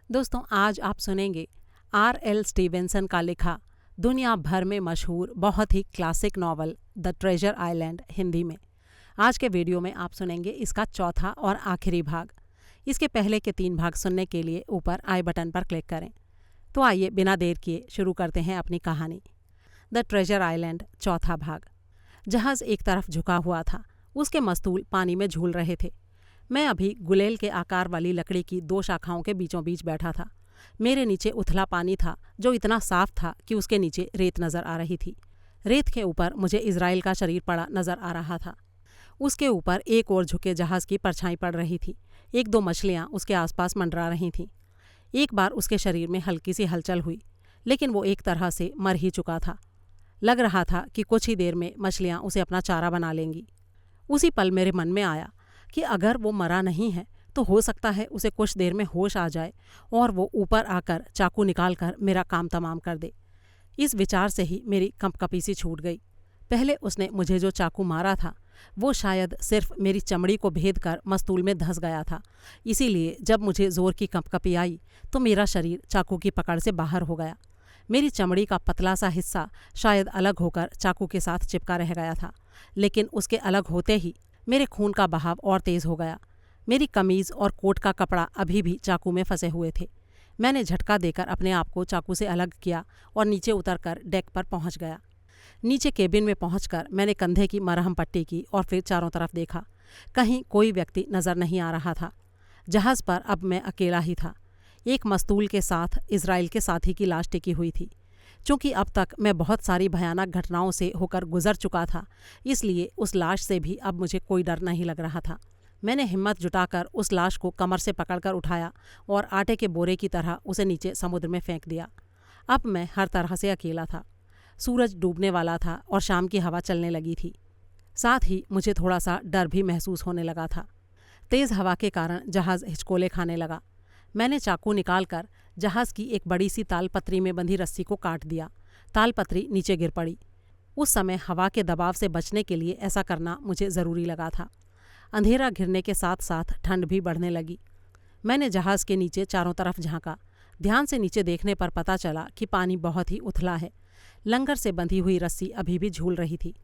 दोस्तों, आज आप सुनेंगे R.L. स्टीवेंसन का लिखा दुनिया भर में मशहूर बहुत ही classic novel the Treasure Island Hindi में। आज के वीडियो में आप सुनेंगे इसका चौथा और आखिरी भाग। इसके पहले के 3 भाग सुनने के लिए ऊपर आई बटन पर क्लिक करें। तो आइए बिना देर किए शुरू करते हैं अपनी कहानी। द ट्रेजर आइलैंड चौथा भाग। जहाज़ एक तरफ झुका हुआ था, उसके मस्तूल पानी में झूल रहे थे। मैं अभी गुलेल के आकार वाली लकड़ी की 2 शाखाओं के बीचों बीच बैठा था। मेरे नीचे उथला पानी था जो इतना साफ था कि उसके नीचे रेत नज़र आ रही थी। रेत के ऊपर मुझे इज़राइल का शरीर पड़ा नज़र आ रहा था। उसके ऊपर एक और झुके जहाज़ की परछाई पड़ रही थी। 1-2 मछलियाँ उसके आसपास मंडरा रही थीं। एक बार उसके शरीर में हल्की सी हलचल हुई, लेकिन वो एक तरह से मर ही चुका था। लग रहा था कि कुछ ही देर में मछलियाँ उसे अपना चारा बना लेंगी। उसी पल मेरे मन में आया कि अगर वो मरा नहीं है तो हो सकता है उसे कुछ देर में होश आ जाए और वो ऊपर आकर चाकू निकाल कर मेरा काम तमाम कर दे। इस विचार से ही मेरी कंपकपी सी छूट गई। पहले उसने मुझे जो चाकू मारा था वो शायद सिर्फ मेरी चमड़ी को भेद कर मस्तूल में धंस गया था। इसीलिए जब मुझे ज़ोर की कंपकपी आई तो मेरा शरीर चाकू की पकड़ से बाहर हो गया। मेरी चमड़ी का पतला सा हिस्सा शायद अलग होकर चाकू के साथ चिपका रह गया था, लेकिन उसके अलग होते ही मेरे खून का बहाव और तेज़ हो गया। मेरी कमीज़ और कोट का कपड़ा अभी भी चाकू में फंसे हुए थे। मैंने झटका देकर अपने आप को चाकू से अलग किया और नीचे उतरकर डेक पर पहुंच गया। नीचे केबिन में पहुंचकर मैंने कंधे की मरहम पट्टी की और फिर चारों तरफ देखा। कहीं कोई व्यक्ति नज़र नहीं आ रहा था। जहाज़ पर अब मैं अकेला ही था। एक मस्तूल के साथ इज़राइल के साथी की लाश टिकी हुई थी। चूँकि अब तक मैं बहुत सारी भयानक घटनाओं से होकर गुजर चुका था, इसलिए उस लाश से भी अब मुझे कोई डर नहीं लग रहा था। मैंने हिम्मत जुटाकर उस लाश को कमर से पकड़कर उठाया और आटे के बोरे की तरह उसे नीचे समुद्र में फेंक दिया। अब मैं हर तरह से अकेला था। सूरज डूबने वाला था और शाम की हवा चलने लगी थी। साथ ही मुझे थोड़ा सा डर भी महसूस होने लगा था। तेज़ हवा के कारण जहाज़ हिचकोले खाने लगा। मैंने चाकू निकालकर जहाज़ की एक बड़ी सी तालपत्री में बंधी रस्सी को काट दिया। तालपत्री नीचे गिर पड़ी। उस समय हवा के दबाव से बचने के लिए ऐसा करना मुझे ज़रूरी लगा था। अंधेरा घिरने के साथ साथ ठंड भी बढ़ने लगी। मैंने जहाज़ के नीचे चारों तरफ झांका। ध्यान से नीचे देखने पर पता चला कि पानी बहुत ही उथला है। लंगर से बंधी हुई रस्सी अभी भी झूल रही थी।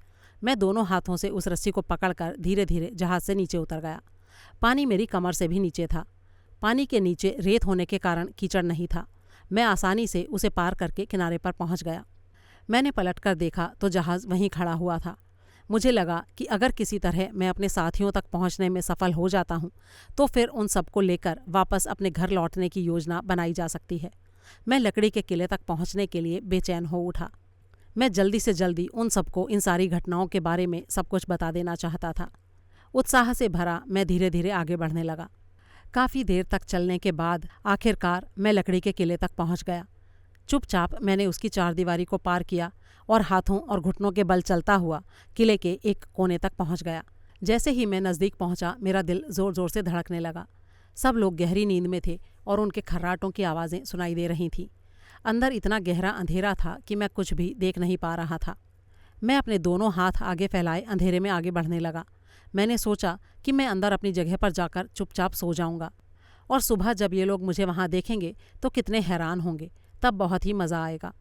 मैं दोनों हाथों से उस रस्सी को पकड़कर धीरे धीरे जहाज़ से नीचे उतर गया। पानी मेरी कमर से भी नीचे था। पानी के नीचे रेत होने के कारण कीचड़ नहीं था। मैं आसानी से उसे पार करके किनारे पर पहुंच गया। मैंने पलटकर देखा तो जहाज़ वहीं खड़ा हुआ था। मुझे लगा कि अगर किसी तरह मैं अपने साथियों तक पहुंचने में सफल हो जाता हूं, तो फिर उन सबको लेकर वापस अपने घर लौटने की योजना बनाई जा सकती है। मैं लकड़ी के किले तक पहुंचने के लिए बेचैन हो उठा। मैं जल्दी से जल्दी उन सबको इन सारी घटनाओं के बारे में सब कुछ बता देना चाहता था। उत्साह से भरा मैं धीरे धीरे आगे बढ़ने लगा। काफ़ी देर तक चलने के बाद आखिरकार मैं लकड़ी के किले तक पहुंच गया। चुपचाप मैंने उसकी चारदीवारी को पार किया और हाथों और घुटनों के बल चलता हुआ किले के एक कोने तक पहुंच गया। जैसे ही मैं नज़दीक पहुंचा, मेरा दिल ज़ोर ज़ोर से धड़कने लगा। सब लोग गहरी नींद में थे और उनके खर्राटों की आवाज़ें सुनाई दे रही थीं। अंदर इतना गहरा अंधेरा था कि मैं कुछ भी देख नहीं पा रहा था। मैं अपने दोनों हाथ आगे फैलाए अंधेरे में आगे बढ़ने लगा। मैंने सोचा कि मैं अंदर अपनी जगह पर जाकर चुपचाप सो जाऊंगा और सुबह जब ये लोग मुझे वहाँ देखेंगे तो कितने हैरान होंगे, तब बहुत ही मज़ा आएगा।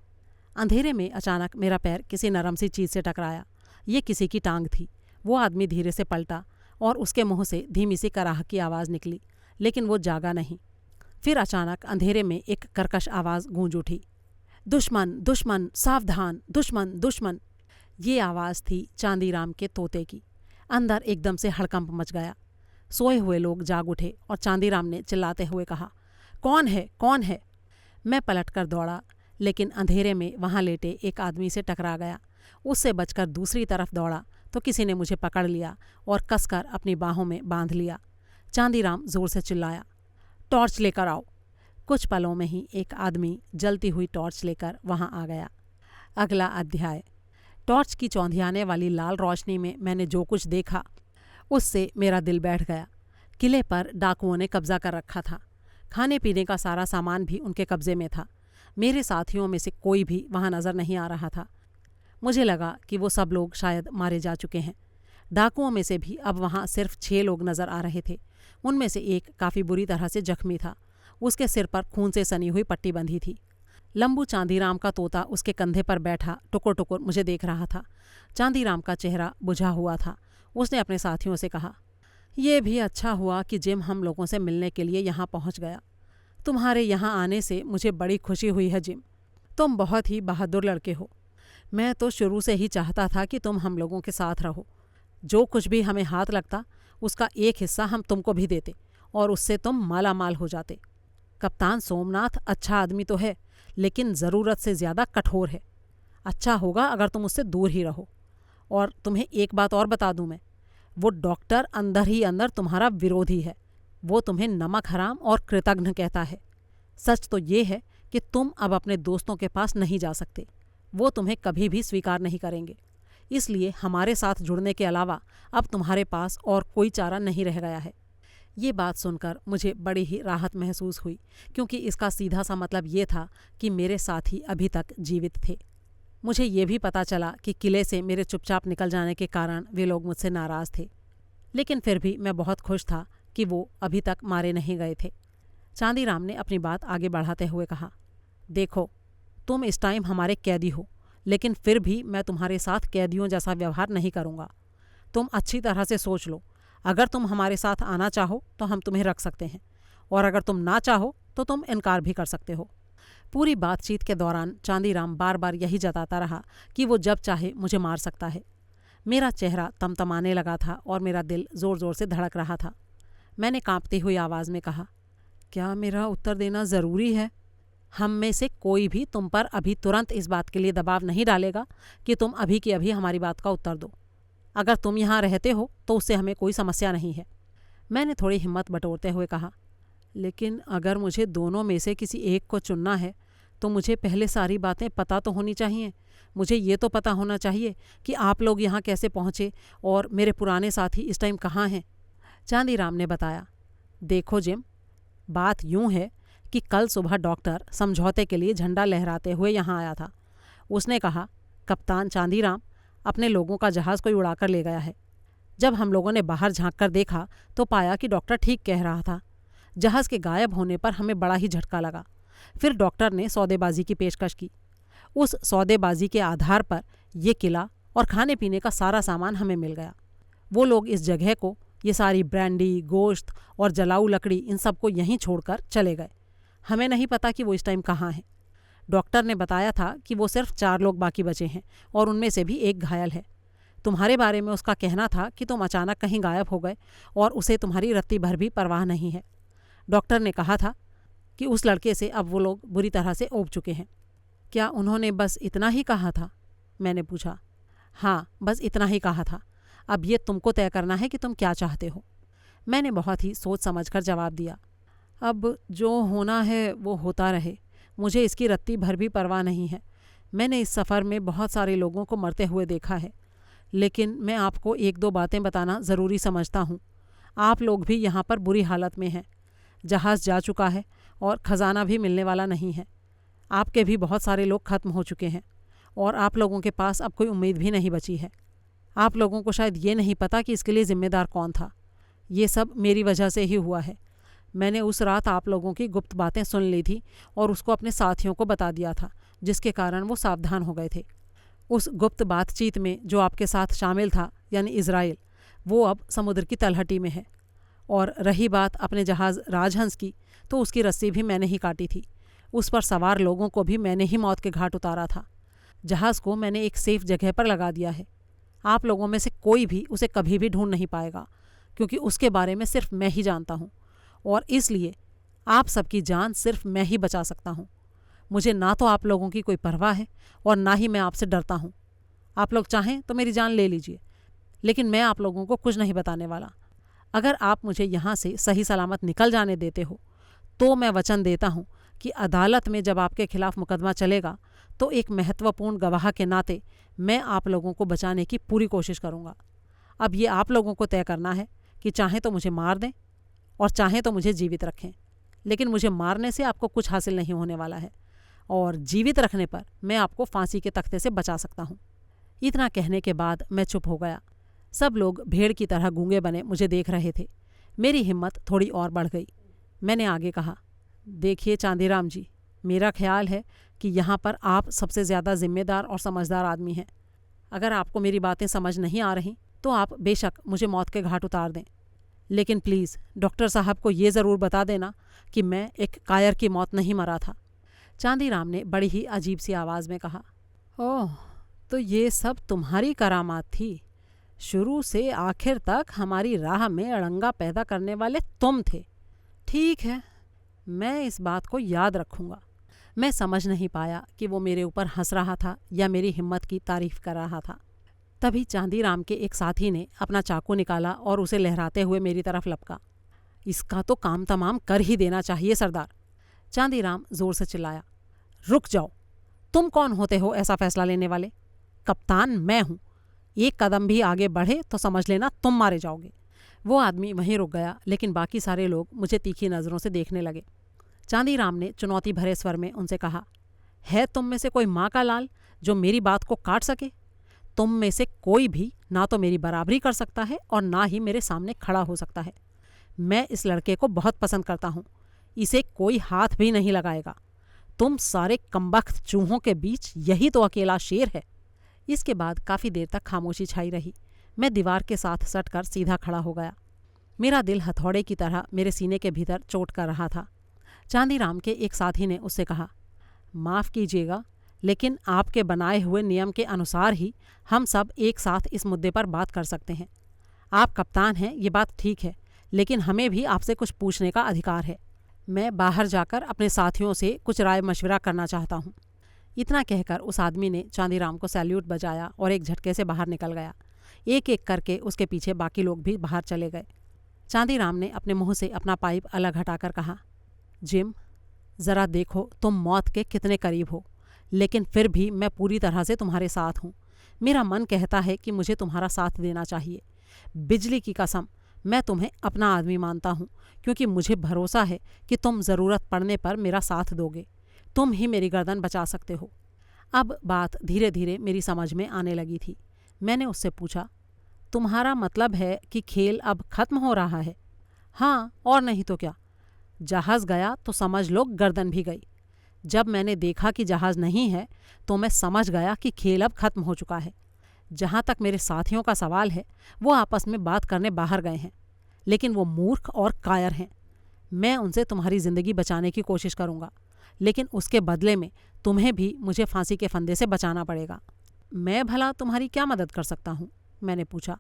अंधेरे में अचानक मेरा पैर किसी नरम सी चीज़ से टकराया। ये किसी की टांग थी। वो आदमी धीरे से पलटा और उसके मुंह से धीमी सी कराह की आवाज़ निकली, लेकिन वो जागा नहीं। फिर अचानक अंधेरे में एक कर्कश आवाज़ गूंज उठी, दुश्मन दुश्मन, सावधान, दुश्मन दुश्मन। ये आवाज़ थी चांदीराम के तोते की। अंदर एकदम से हड़कंप मच गया। सोए हुए लोग जाग उठे और चांदीराम ने चिल्लाते हुए कहा, कौन है, कौन है? मैं पलटकर दौड़ा, लेकिन अंधेरे में वहाँ लेटे एक आदमी से टकरा गया। उससे बचकर दूसरी तरफ दौड़ा तो किसी ने मुझे पकड़ लिया और कसकर अपनी बाहों में बांध लिया। चांदीराम ज़ोर से चिल्लाया, टॉर्च लेकर आओ। कुछ पलों में ही एक आदमी जलती हुई टॉर्च लेकर वहाँ आ गया। अगला अध्याय। टॉर्च की चौंधियाने वाली लाल रोशनी में मैंने जो कुछ देखा उससे मेरा दिल बैठ गया। किले पर डाकुओं ने कब्जा कर रखा था। खाने पीने का सारा सामान भी उनके कब्जे में था। मेरे साथियों में से कोई भी वहाँ नज़र नहीं आ रहा था। मुझे लगा कि वो सब लोग शायद मारे जा चुके हैं। डाकुओं में से भी अब वहाँ सिर्फ 6 लोग नज़र आ रहे थे। उनमें से एक काफ़ी बुरी तरह से जख्मी था। उसके सिर पर खून से सनी हुई पट्टी बंधी थी। लंबू चांदीराम का तोता उसके कंधे पर बैठा टुकुर टुकुर मुझे देख रहा था। चांदीराम का चेहरा बुझा हुआ था। उसने अपने साथियों से कहा, यह भी अच्छा हुआ कि जिम हम लोगों से मिलने के लिए यहाँ पहुँच गया। तुम्हारे यहाँ आने से मुझे बड़ी खुशी हुई है जिम। तुम बहुत ही बहादुर लड़के हो। मैं तो शुरू से ही चाहता था कि तुम हम लोगों के साथ रहो। जो कुछ भी हमें हाथ लगता उसका एक हिस्सा हम तुमको भी देते और उससे तुम माला माल हो जाते। कप्तान सोमनाथ अच्छा आदमी तो है, लेकिन ज़रूरत से ज़्यादा कठोर है। अच्छा होगा अगर तुम उससे दूर ही रहो। और तुम्हें एक बात और बता दूं मैं, वो डॉक्टर अंदर ही अंदर तुम्हारा विरोधी है। वो तुम्हें नमक हराम और कृतघ्न कहता है। सच तो ये है कि तुम अब अपने दोस्तों के पास नहीं जा सकते। वो तुम्हें कभी भी स्वीकार नहीं करेंगे। इसलिए हमारे साथ जुड़ने के अलावा अब तुम्हारे पास और कोई चारा नहीं रह गया है। ये बात सुनकर मुझे बड़ी ही राहत महसूस हुई, क्योंकि इसका सीधा सा मतलब ये था कि मेरे साथी अभी तक जीवित थे। मुझे ये भी पता चला कि किले से मेरे चुपचाप निकल जाने के कारण वे लोग मुझसे नाराज़ थे, लेकिन फिर भी मैं बहुत खुश था कि वो अभी तक मारे नहीं गए थे। चांदीराम ने अपनी बात आगे बढ़ाते हुए कहा, देखो, तुम इस टाइम हमारे कैदी हो, लेकिन फिर भी मैं तुम्हारे साथ कैदियों जैसा व्यवहार नहीं करूँगा। तुम अच्छी तरह से सोच लो। अगर तुम हमारे साथ आना चाहो तो हम तुम्हें रख सकते हैं, और अगर तुम ना चाहो तो तुम इनकार भी कर सकते हो। पूरी बातचीत के दौरान चांदीराम बार बार यही जताता रहा कि वो जब चाहे मुझे मार सकता है। मेरा चेहरा तमतमाने लगा था और मेरा दिल ज़ोर ज़ोर से धड़क रहा था। मैंने कांपती हुई आवाज़ में कहा, क्या मेरा उत्तर देना ज़रूरी है? हम में से कोई भी तुम पर अभी तुरंत इस बात के लिए दबाव नहीं डालेगा कि तुम अभी की अभी हमारी बात का उत्तर दो। अगर तुम यहाँ रहते हो तो उससे हमें कोई समस्या नहीं है। मैंने थोड़ी हिम्मत बटोरते हुए कहा, लेकिन अगर मुझे दोनों में से किसी एक को चुनना है तो मुझे पहले सारी बातें पता तो होनी चाहिए। मुझे ये तो पता होना चाहिए कि आप लोग यहाँ कैसे पहुँचे और मेरे पुराने साथी इस टाइम कहाँ हैं। चांदीराम ने बताया, देखो जिम, बात यूँ है कि कल सुबह डॉक्टर समझौते के लिए झंडा लहराते हुए यहाँ आया था। उसने कहा, कप्तान चांदीराम, अपने लोगों का जहाज़ कोई उड़ाकर ले गया है। जब हम लोगों ने बाहर झांक कर देखा तो पाया कि डॉक्टर ठीक कह रहा था। जहाज़ के गायब होने पर हमें बड़ा ही झटका लगा। फिर डॉक्टर ने सौदेबाजी की पेशकश की। उस सौदेबाजी के आधार पर ये किला और खाने पीने का सारा सामान हमें मिल गया। वो लोग इस जगह को, ये सारी ब्रांडी, गोश्त और जलाऊ लकड़ी, इन सबको यहीं छोड़कर चले गए। हमें नहीं पता कि वो इस टाइम कहाँ हैं। डॉक्टर ने बताया था कि वो सिर्फ 4 लोग बाकी बचे हैं और उनमें से भी एक घायल है। तुम्हारे बारे में उसका कहना था कि तुम अचानक कहीं गायब हो गए और उसे तुम्हारी रत्ती भर भी परवाह नहीं है। डॉक्टर ने कहा था कि उस लड़के से अब वो लोग बुरी तरह से ऊब चुके हैं। क्या उन्होंने बस इतना ही कहा था? मैंने पूछा। हाँ, बस इतना ही कहा था। अब ये तुमको तय करना है कि तुम क्या चाहते हो। मैंने बहुत ही सोच समझ कर जवाब दिया, अब जो होना है वो होता रहे। मुझे इसकी रत्ती भर भी परवाह नहीं है। मैंने इस सफ़र में बहुत सारे लोगों को मरते हुए देखा है, लेकिन मैं आपको 1-2 बातें बताना ज़रूरी समझता हूँ। आप लोग भी यहाँ पर बुरी हालत में हैं। जहाज़ जा चुका है और ख़जाना भी मिलने वाला नहीं है। आपके भी बहुत सारे लोग ख़त्म हो चुके हैं और आप लोगों के पास अब कोई उम्मीद भी नहीं बची है। आप लोगों को शायद ये नहीं पता कि इसके लिए ज़िम्मेदार कौन था। ये सब मेरी वजह से ही हुआ है। मैंने उस रात आप लोगों की गुप्त बातें सुन ली थी और उसको अपने साथियों को बता दिया था, जिसके कारण वो सावधान हो गए थे। उस गुप्त बातचीत में जो आपके साथ शामिल था, यानी इज़राइल, वो अब समुद्र की तलहटी में है। और रही बात अपने जहाज़ राजहंस की, तो उसकी रस्सी भी मैंने ही काटी थी। उस पर सवार लोगों को भी मैंने ही मौत के घाट उतारा था। जहाज़ को मैंने एक सेफ जगह पर लगा दिया है। आप लोगों में से कोई भी उसे कभी भी ढूंढ नहीं पाएगा, क्योंकि उसके बारे में सिर्फ मैं ही जानता हूँ, और इसलिए आप सबकी जान सिर्फ मैं ही बचा सकता हूँ। मुझे ना तो आप लोगों की कोई परवाह है और ना ही मैं आपसे डरता हूँ। आप लोग चाहें तो मेरी जान ले लीजिए, लेकिन मैं आप लोगों को कुछ नहीं बताने वाला। अगर आप मुझे यहाँ से सही सलामत निकल जाने देते हो तो मैं वचन देता हूँ कि अदालत में जब आपके खिलाफ मुकदमा चलेगा तो एक महत्वपूर्ण गवाह के नाते मैं आप लोगों को बचाने की पूरी कोशिश करूँगा। अब ये आप लोगों को तय करना है कि चाहें तो मुझे मार दें और चाहें तो मुझे जीवित रखें, लेकिन मुझे मारने से आपको कुछ हासिल नहीं होने वाला है, और जीवित रखने पर मैं आपको फांसी के तख्ते से बचा सकता हूँ। इतना कहने के बाद मैं चुप हो गया। सब लोग भेड़ की तरह गूंगे बने मुझे देख रहे थे। मेरी हिम्मत थोड़ी और बढ़ गई। मैंने आगे कहा, देखिए चांदीराम जी, मेरा ख्याल है कि यहाँ पर आप सबसे ज़्यादा जिम्मेदार और समझदार आदमी हैं। अगर आपको मेरी बातें समझ नहीं आ रही तो आप बेशक मुझे मौत के घाट उतार दें, लेकिन प्लीज़ डॉक्टर साहब को ये ज़रूर बता देना कि मैं एक कायर की मौत नहीं मरा था। चांदीराम ने बड़ी ही अजीब सी आवाज़ में कहा। ओह, तो ये सब तुम्हारी करामात थी। शुरू से आखिर तक हमारी राह में अड़ंगा पैदा करने वाले तुम थे। ठीक है, मैं इस बात को याद रखूँगा। मैं समझ नहीं पाया कि वो मेरे ऊपर हंस रहा था या मेरी हिम्मत की तारीफ कर रहा था। तभी चांदीराम के एक साथी ने अपना चाकू निकाला और उसे लहराते हुए मेरी तरफ लपका। इसका तो काम तमाम कर ही देना चाहिए सरदार, चांदीराम जोर से चिल्लाया। रुक जाओ, तुम कौन होते हो ऐसा फैसला लेने वाले? कप्तान मैं हूँ। एक कदम भी आगे बढ़े तो समझ लेना तुम मारे जाओगे। वो आदमी वहीं रुक गया, लेकिन बाकी सारे लोग मुझे तीखी नज़रों से देखने लगे। चांदीराम ने चुनौती भरे स्वर में उनसे कहा, है तुम में से कोई माँ का लाल जो मेरी बात को काट सके? तुम में से कोई भी ना तो मेरी बराबरी कर सकता है और ना ही मेरे सामने खड़ा हो सकता है। मैं इस लड़के को बहुत पसंद करता हूँ, इसे कोई हाथ भी नहीं लगाएगा। तुम सारे कमबख्त चूहों के बीच यही तो अकेला शेर है। इसके बाद काफ़ी देर तक खामोशी छाई रही। मैं दीवार के साथ सटकर सीधा खड़ा हो गया। मेरा दिल हथौड़े की तरह मेरे सीने के भीतर चोट कर रहा था। चांदीराम के एक साथी ने उससे कहा, माफ़ कीजिएगा, लेकिन आपके बनाए हुए नियम के अनुसार ही हम सब एक साथ इस मुद्दे पर बात कर सकते हैं। आप कप्तान हैं, ये बात ठीक है, लेकिन हमें भी आपसे कुछ पूछने का अधिकार है। मैं बाहर जाकर अपने साथियों से कुछ राय मशवरा करना चाहता हूँ। इतना कहकर उस आदमी ने चांदीराम को सैल्यूट बजाया और एक झटके से बाहर निकल गया। एक एक करके उसके पीछे बाकी लोग भी बाहर चले गए। चांदीराम ने अपने मुंह से अपना पाइप अलग हटाकर कहा, जिम, ज़रा देखो तुम मौत के कितने करीब हो, लेकिन फिर भी मैं पूरी तरह से तुम्हारे साथ हूँ। मेरा मन कहता है कि मुझे तुम्हारा साथ देना चाहिए। बिजली की कसम, मैं तुम्हें अपना आदमी मानता हूँ, क्योंकि मुझे भरोसा है कि तुम ज़रूरत पड़ने पर मेरा साथ दोगे। तुम ही मेरी गर्दन बचा सकते हो। अब बात धीरे धीरे मेरी समझ में आने लगी थी। मैंने उससे पूछा, तुम्हारा मतलब है कि खेल अब ख़त्म हो रहा है? हाँ, और नहीं तो क्या। जहाज़ गया तो समझ लो गर्दन भी गई। जब मैंने देखा कि जहाज़ नहीं है तो मैं समझ गया कि खेल अब ख़त्म हो चुका है। जहाँ तक मेरे साथियों का सवाल है, वो आपस में बात करने बाहर गए हैं, लेकिन वो मूर्ख और कायर हैं। मैं उनसे तुम्हारी ज़िंदगी बचाने की कोशिश करूँगा, लेकिन उसके बदले में तुम्हें भी मुझे फांसी के फंदे से बचाना पड़ेगा। मैं भला तुम्हारी क्या मदद कर सकता हूँ? मैंने पूछा।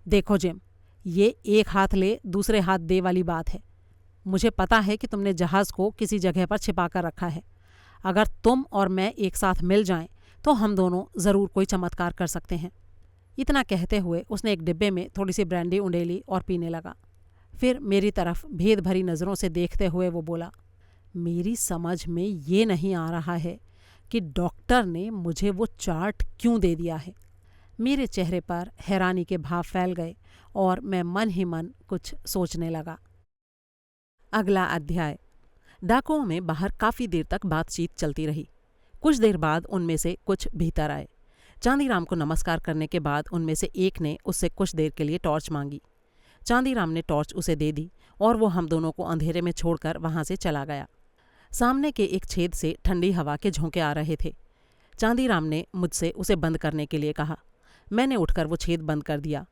देखो जिम, ये एक हाथ ले दूसरे हाथ दे वाली बात है। मुझे पता है कि तुमने जहाज़ को किसी जगह पर छिपा कर रखा है। अगर तुम और मैं एक साथ मिल जाएं तो हम दोनों ज़रूर कोई चमत्कार कर सकते हैं। इतना कहते हुए उसने एक डिब्बे में थोड़ी सी ब्रांडी उंडेली और पीने लगा। फिर मेरी तरफ भेद भरी नज़रों से देखते हुए वो बोला, मेरी समझ में ये नहीं आ रहा है कि डॉक्टर ने मुझे वो चार्ट क्यों दे दिया है। मेरे चेहरे पर हैरानी के भाव फैल गए और मैं मन ही मन कुछ सोचने लगा। अगला अध्याय। डाकुओं में बाहर काफ़ी देर तक बातचीत चलती रही। कुछ देर बाद उनमें से कुछ भीतर आए। चांदीराम को नमस्कार करने के बाद उनमें से एक ने उससे कुछ देर के लिए टॉर्च मांगी। चांदीराम ने टॉर्च उसे दे दी और वो हम दोनों को अंधेरे में छोड़कर वहाँ से चला गया। सामने के एक छेद से ठंडी हवा के झोंके आ रहे थे। चांदीराम ने मुझसे उसे बंद करने के लिए कहा। मैंने उठकर वो छेद बंद कर दिया।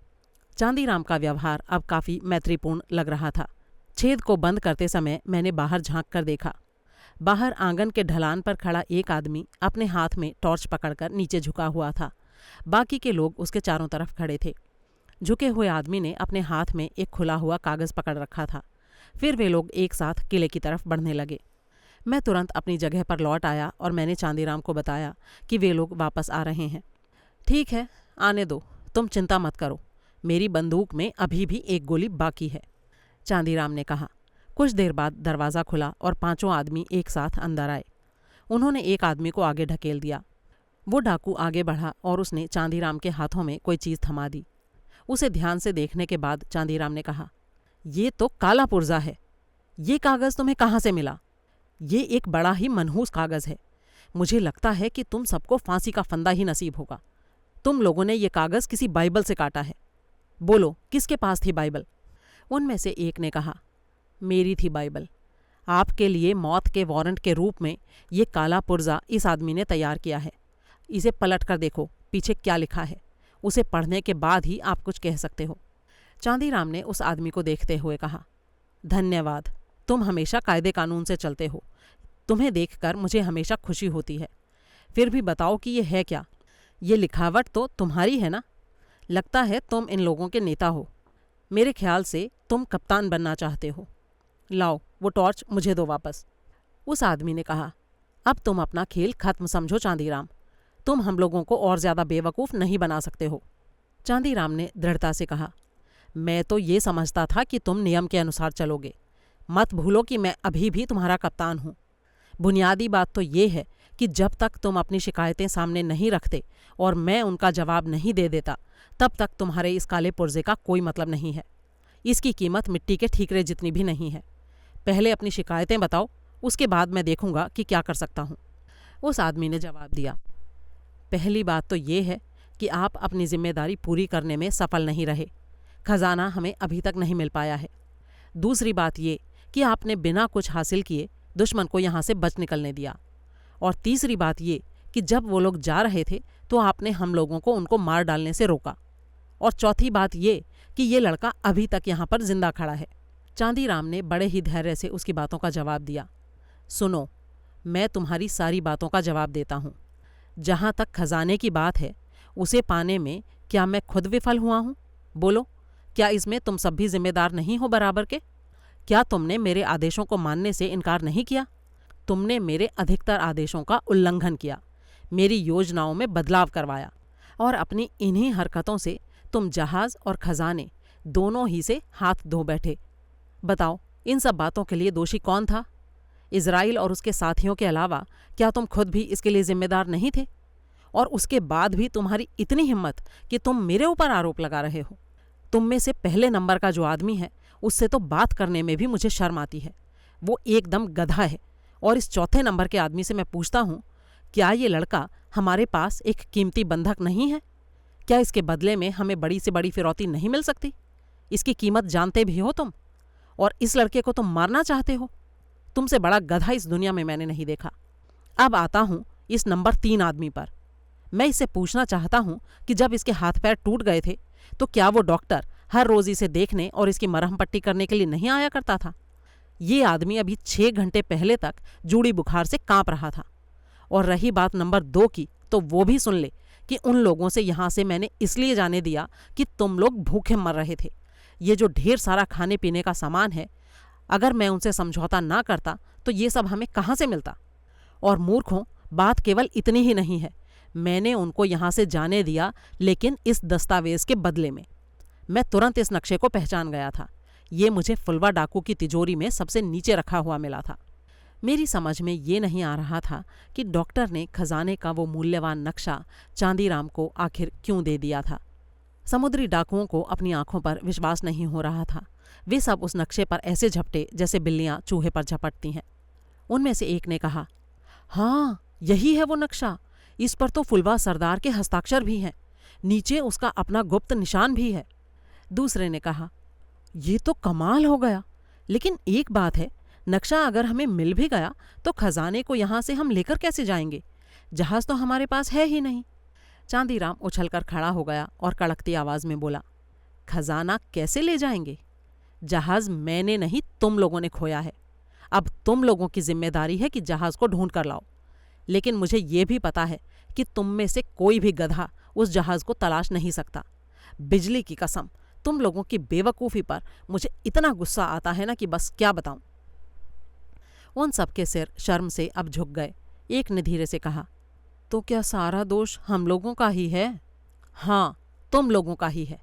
चांदीराम का व्यवहार अब काफ़ी मैत्रीपूर्ण लग रहा था। छेद को बंद करते समय मैंने बाहर झांक कर देखा। बाहर आंगन के ढलान पर खड़ा एक आदमी अपने हाथ में टॉर्च पकड़कर नीचे झुका हुआ था। बाकी के लोग उसके चारों तरफ खड़े थे। झुके हुए आदमी ने अपने हाथ में एक खुला हुआ कागज़ पकड़ रखा था। फिर वे लोग एक साथ किले की तरफ बढ़ने लगे। मैं तुरंत अपनी जगह पर लौट आया और मैंने चांदीराम को बताया कि वे लोग वापस आ रहे हैं। ठीक है, आने दो, तुम चिंता मत करो, मेरी बंदूक में अभी भी एक गोली बाकी है, चांदीराम ने कहा। कुछ देर बाद दरवाज़ा खुला और पांचों आदमी एक साथ अंदर आए। उन्होंने एक आदमी को आगे ढकेल दिया। वो डाकू आगे बढ़ा और उसने चांदीराम के हाथों में कोई चीज़ थमा दी। उसे ध्यान से देखने के बाद चांदीराम ने कहा, ये तो काला पुर्जा है। ये कागज़ तुम्हें कहाँ से मिला? ये एक बड़ा ही मनहूस कागज़ है। मुझे लगता है कि तुम सबको फांसी का फंदा ही नसीब होगा। तुम लोगों ने ये कागज़ किसी बाइबल से काटा है। बोलो, किसके पास थी बाइबल? उनमें से एक ने कहा, मेरी थी बाइबल। आपके लिए मौत के वारंट के रूप में ये काला पुर्जा इस आदमी ने तैयार किया है। इसे पलट कर देखो पीछे क्या लिखा है, उसे पढ़ने के बाद ही आप कुछ कह सकते हो। चांदीराम ने उस आदमी को देखते हुए कहा, धन्यवाद, तुम हमेशा कायदे कानून से चलते हो। तुम्हें देखकर मुझे हमेशा खुशी होती है। फिर भी बताओ कि ये है क्या? ये लिखावट तो तुम्हारी है ना? लगता है तुम इन लोगों के नेता हो। मेरे ख्याल से तुम कप्तान बनना चाहते हो। लाओ वो टॉर्च मुझे दो वापस। उस आदमी ने कहा, अब तुम अपना खेल खत्म समझो चांदीराम, तुम हम लोगों को और ज़्यादा बेवकूफ़ नहीं बना सकते हो। चांदीराम ने दृढ़ता से कहा, मैं तो ये समझता था कि तुम नियम के अनुसार चलोगे। मत भूलो कि मैं अभी भी तुम्हारा कप्तान हूँ। बुनियादी बात तो ये है कि जब तक तुम अपनी शिकायतें सामने नहीं रखते और मैं उनका जवाब नहीं दे देता, तब तक तुम्हारे इस काले पुर्जे का कोई मतलब नहीं है। इसकी कीमत मिट्टी के ठीकरे जितनी भी नहीं है। पहले अपनी शिकायतें बताओ, उसके बाद मैं देखूंगा कि क्या कर सकता हूँ। उस आदमी ने जवाब दिया, पहली बात तो ये है कि आप अपनी जिम्मेदारी पूरी करने में सफल नहीं रहे। खजाना हमें अभी तक नहीं मिल पाया है। दूसरी बात ये कि आपने बिना कुछ हासिल किए दुश्मन को यहाँ से बच निकलने दिया। और तीसरी बात ये कि जब वो लोग जा रहे थे तो आपने हम लोगों को उनको मार डालने से रोका। और चौथी बात ये कि ये लड़का अभी तक यहाँ पर जिंदा खड़ा है। चांदीराम ने बड़े ही धैर्य से उसकी बातों का जवाब दिया, सुनो, मैं तुम्हारी सारी बातों का जवाब देता हूँ। जहाँ तक खजाने की बात है, उसे पाने में क्या मैं खुद विफल हुआ हूँ? बोलो, क्या इसमें तुम सब भी जिम्मेदार नहीं हो बराबर के? क्या तुमने मेरे आदेशों को मानने से इनकार नहीं किया? तुमने मेरे अधिकतर आदेशों का उल्लंघन किया, मेरी योजनाओं में बदलाव करवाया, और अपनी इन्हीं हरकतों से तुम जहाज और खजाने दोनों ही से हाथ धो बैठे। बताओ, इन सब बातों के लिए दोषी कौन था? इज़राइल और उसके साथियों के अलावा क्या तुम खुद भी इसके लिए जिम्मेदार नहीं थे? और उसके बाद भी तुम्हारी इतनी हिम्मत कि तुम मेरे ऊपर आरोप लगा रहे हो। तुम में से पहले नंबर का जो आदमी है, उससे तो बात करने में भी मुझे शर्म आती है। वो एकदम गधा है। और इस चौथे नंबर के आदमी से मैं पूछता हूँ, क्या ये लड़का हमारे पास एक कीमती बंधक नहीं है? क्या इसके बदले में हमें बड़ी से बड़ी फिरौती नहीं मिल सकती? इसकी कीमत जानते भी हो तुम, और इस लड़के को तुम मारना चाहते हो। तुमसे बड़ा गधा इस दुनिया में मैंने नहीं देखा। अब आता हूँ इस नंबर 3 आदमी पर। मैं इससे पूछना चाहता हूँ कि जब इसके हाथ पैर टूट गए थे तो क्या वो डॉक्टर हर रोज इसे देखने और इसकी मरहम पट्टी करने के लिए नहीं आया करता था? ये आदमी अभी 6 घंटे पहले तक जूड़ी बुखार से कांप रहा था। और रही बात नंबर 2 की, तो वो भी सुन ले कि उन लोगों से यहाँ से मैंने इसलिए जाने दिया कि तुम लोग भूखे मर रहे थे। ये जो ढेर सारा खाने पीने का सामान है, अगर मैं उनसे समझौता ना करता तो ये सब हमें कहाँ से मिलता? और मूर्खों, बात केवल इतनी ही नहीं है। मैंने उनको यहाँ से जाने दिया, लेकिन इस दस्तावेज के बदले में। मैं तुरंत इस नक्शे को पहचान गया था। ये मुझे फुलवा डाकू की तिजोरी में सबसे नीचे रखा हुआ मिला था। मेरी समझ में ये नहीं आ रहा था कि डॉक्टर ने खजाने का वो मूल्यवान नक्शा चांदीराम को आखिर क्यों दे दिया था। समुद्री डाकुओं को अपनी आंखों पर विश्वास नहीं हो रहा था। वे सब उस नक्शे पर ऐसे झपटे जैसे बिल्लियां चूहे पर झपटती हैं। उनमें से एक ने कहा, हाँ, यही है वो नक्शा। इस पर तो फुलवा सरदार के हस्ताक्षर भी हैं। नीचे उसका अपना गुप्त निशान भी है। दूसरे ने कहा, ये तो कमाल हो गया। लेकिन एक बात है, नक्शा अगर हमें मिल भी गया तो खजाने को यहाँ से हम लेकर कैसे जाएंगे? जहाज तो हमारे पास है ही नहीं। चांदीराम उछलकर खड़ा हो गया और कड़कती आवाज में बोला, खजाना कैसे ले जाएंगे? जहाज मैंने नहीं, तुम लोगों ने खोया है। अब तुम लोगों की जिम्मेदारी है कि जहाज को ढूंढ कर लाओ। लेकिन मुझे ये भी पता है कि तुम में से कोई भी गधा उस जहाज को तलाश नहीं सकता। बिजली की कसम, तुम लोगों की बेवकूफ़ी पर मुझे इतना गुस्सा आता है ना कि बस क्या बताऊं। उन सबके सिर शर्म से अब झुक गए। एक ने धीरे से कहा, तो क्या सारा दोष हम लोगों का ही है? हाँ, तुम लोगों का ही है।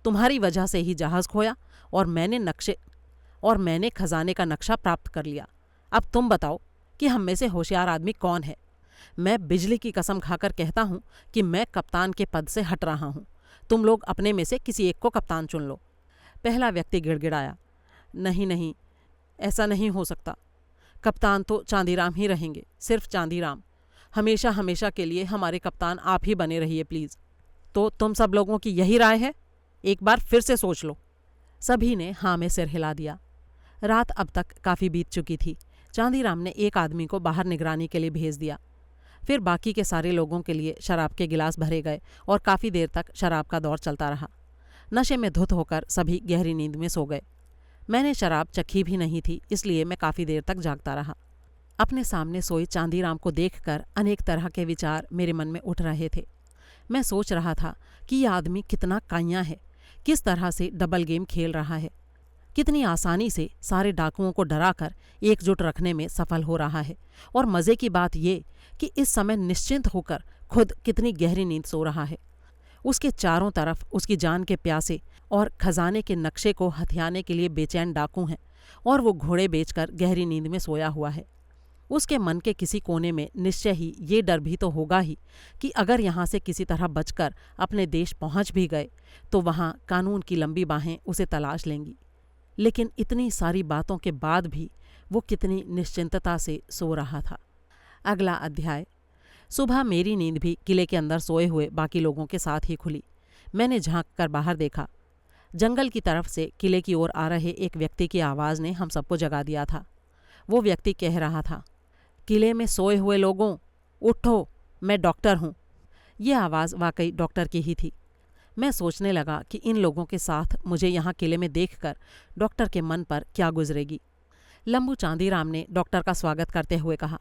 तुम्हारी वजह से ही जहाज खोया और मैंने खजाने का नक्शा प्राप्त कर लिया। अब तुम बताओ कि हम में से होशियार आदमी कौन है? मैं बिजली की कसम खाकर कहता हूँ कि मैं कप्तान के पद से हट रहा हूँ। तुम लोग अपने में से किसी एक को कप्तान चुन लो। पहला व्यक्ति गिड़गिड़ाया, नहीं नहीं, ऐसा नहीं हो सकता। कप्तान तो चांदीराम ही रहेंगे, सिर्फ चांदीराम। हमेशा हमेशा के लिए हमारे कप्तान आप ही बने रहिए प्लीज़। तो तुम सब लोगों की यही राय है? एक बार फिर से सोच लो। सभी ने हाँ में सिर हिला दिया। रात अब तक काफ़ी बीत चुकी थी। चांदीराम ने एक आदमी को बाहर निगरानी के लिए भेज दिया। फिर बाकी के सारे लोगों के लिए शराब के गिलास भरे गए और काफ़ी देर तक शराब का दौर चलता रहा। नशे में धुत होकर सभी गहरी नींद में सो गए। मैंने शराब चखी भी नहीं थी, इसलिए मैं काफ़ी देर तक जागता रहा। अपने सामने सोए चांदीराम को देखकर अनेक तरह के विचार मेरे मन में उठ रहे थे। मैं सोच रहा था कि यह आदमी कितना काइयाँ है, किस तरह से डबल गेम खेल रहा है, कितनी आसानी से सारे डाकुओं को डराकर एकजुट रखने में सफल हो रहा है। और मज़े की बात ये कि इस समय निश्चिंत होकर खुद कितनी गहरी नींद सो रहा है। उसके चारों तरफ उसकी जान के प्यासे और खजाने के नक्शे को हथियाने के लिए बेचैन डाकू हैं, और वो घोड़े बेचकर गहरी नींद में सोया हुआ है। उसके मन के किसी कोने में निश्चय ही ये डर भी तो होगा ही कि अगर यहाँ से किसी तरह बचकर अपने देश पहुँच भी गए तो वहाँ कानून की लंबी बाहें उसे तलाश लेंगी। लेकिन इतनी सारी बातों के बाद भी वो कितनी निश्चिंतता से सो रहा था। अगला अध्याय। सुबह मेरी नींद भी किले के अंदर सोए हुए बाकी लोगों के साथ ही खुली। मैंने झांक कर बाहर देखा। जंगल की तरफ से किले की ओर आ रहे एक व्यक्ति की आवाज़ ने हम सबको जगा दिया था। वो व्यक्ति कह रहा था, किले में सोए हुए लोगों, उठो, मैं डॉक्टर हूँ। ये आवाज़ वाकई डॉक्टर की ही थी। मैं सोचने लगा कि इन लोगों के साथ मुझे यहाँ किले में देखकर डॉक्टर के मन पर क्या गुजरेगी। लंबू चांदीराम ने डॉक्टर का स्वागत करते हुए कहा,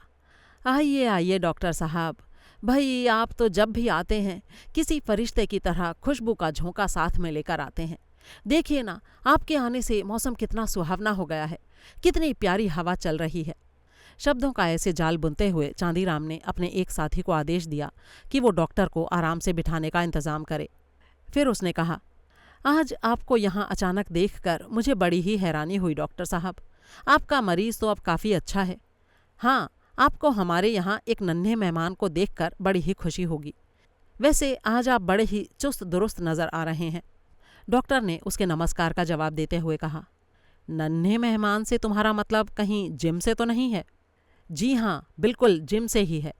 आइए आइए डॉक्टर साहब, भाई आप तो जब भी आते हैं किसी फरिश्ते की तरह खुशबू का झोंका साथ में लेकर आते हैं। देखिए ना, आपके आने से मौसम कितना सुहावना हो गया है, कितनी प्यारी हवा चल रही है। शब्दों का ऐसे जाल बुनते हुए चांदीराम ने अपने एक साथी को आदेश दिया कि वो डॉक्टर को आराम से बिठाने का इंतज़ाम करे। फिर उसने कहा, आज आपको यहाँ अचानक देखकर मुझे बड़ी ही हैरानी हुई डॉक्टर साहब। आपका मरीज़ तो अब काफ़ी अच्छा है। हाँ, आपको हमारे यहाँ एक नन्हे मेहमान को देखकर बड़ी ही खुशी होगी। वैसे आज आप बड़े ही चुस्त दुरुस्त नज़र आ रहे हैं। डॉक्टर ने उसके नमस्कार का जवाब देते हुए कहा, नन्हे मेहमान से तुम्हारा मतलब कहीं जिम से तो नहीं है? जी हाँ, बिल्कुल जिम से ही है।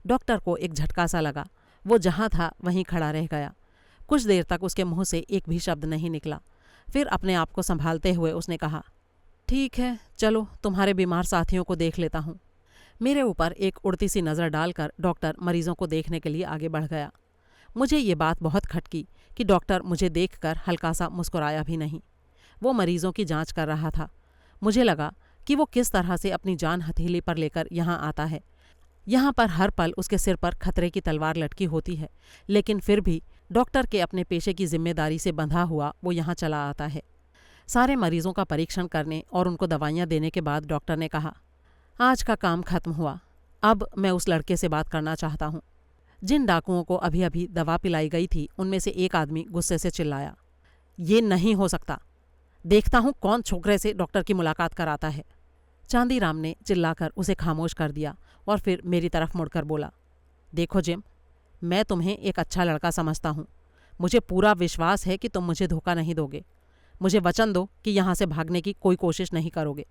डॉक्टर को एक झटका सा लगा। वो जहाँ था वहीं खड़ा रह गया। कुछ देर तक उसके मुंह से एक भी शब्द नहीं निकला। फिर अपने आप को संभालते हुए उसने कहा, ठीक है, चलो तुम्हारे बीमार साथियों को देख लेता हूँ। मेरे ऊपर एक उड़ती सी नज़र डालकर डॉक्टर मरीजों को देखने के लिए आगे बढ़ गया। मुझे ये बात बहुत खटकी कि डॉक्टर मुझे देखकर हल्का सा मुस्कुराया भी नहीं। वो मरीजों की जांच कर रहा था। मुझे लगा कि वो किस तरह से अपनी जान हथेली पर लेकर यहाँ आता है। यहाँ पर हर पल उसके सिर पर खतरे की तलवार लटकी होती है, लेकिन फिर भी डॉक्टर के अपने पेशे की जिम्मेदारी से बंधा हुआ वो यहाँ चला आता है। सारे मरीजों का परीक्षण करने और उनको दवाइयाँ देने के बाद डॉक्टर ने कहा, आज का काम खत्म हुआ। अब मैं उस लड़के से बात करना चाहता हूँ। जिन डाकुओं को अभी अभी दवा पिलाई गई थी उनमें से एक आदमी गुस्से से चिल्लाया, ये नहीं हो सकता। देखता हूँ कौन छोकरे से डॉक्टर की मुलाकात कराता है। चांदीराम ने चिल्लाकर उसे खामोश कर दिया और फिर मेरी तरफ मुड़कर बोला, देखो जिम, मैं तुम्हें एक अच्छा लड़का समझता हूँ। मुझे पूरा विश्वास है कि तुम मुझे धोखा नहीं दोगे। मुझे वचन दो कि यहाँ से भागने की कोई कोशिश नहीं करोगे।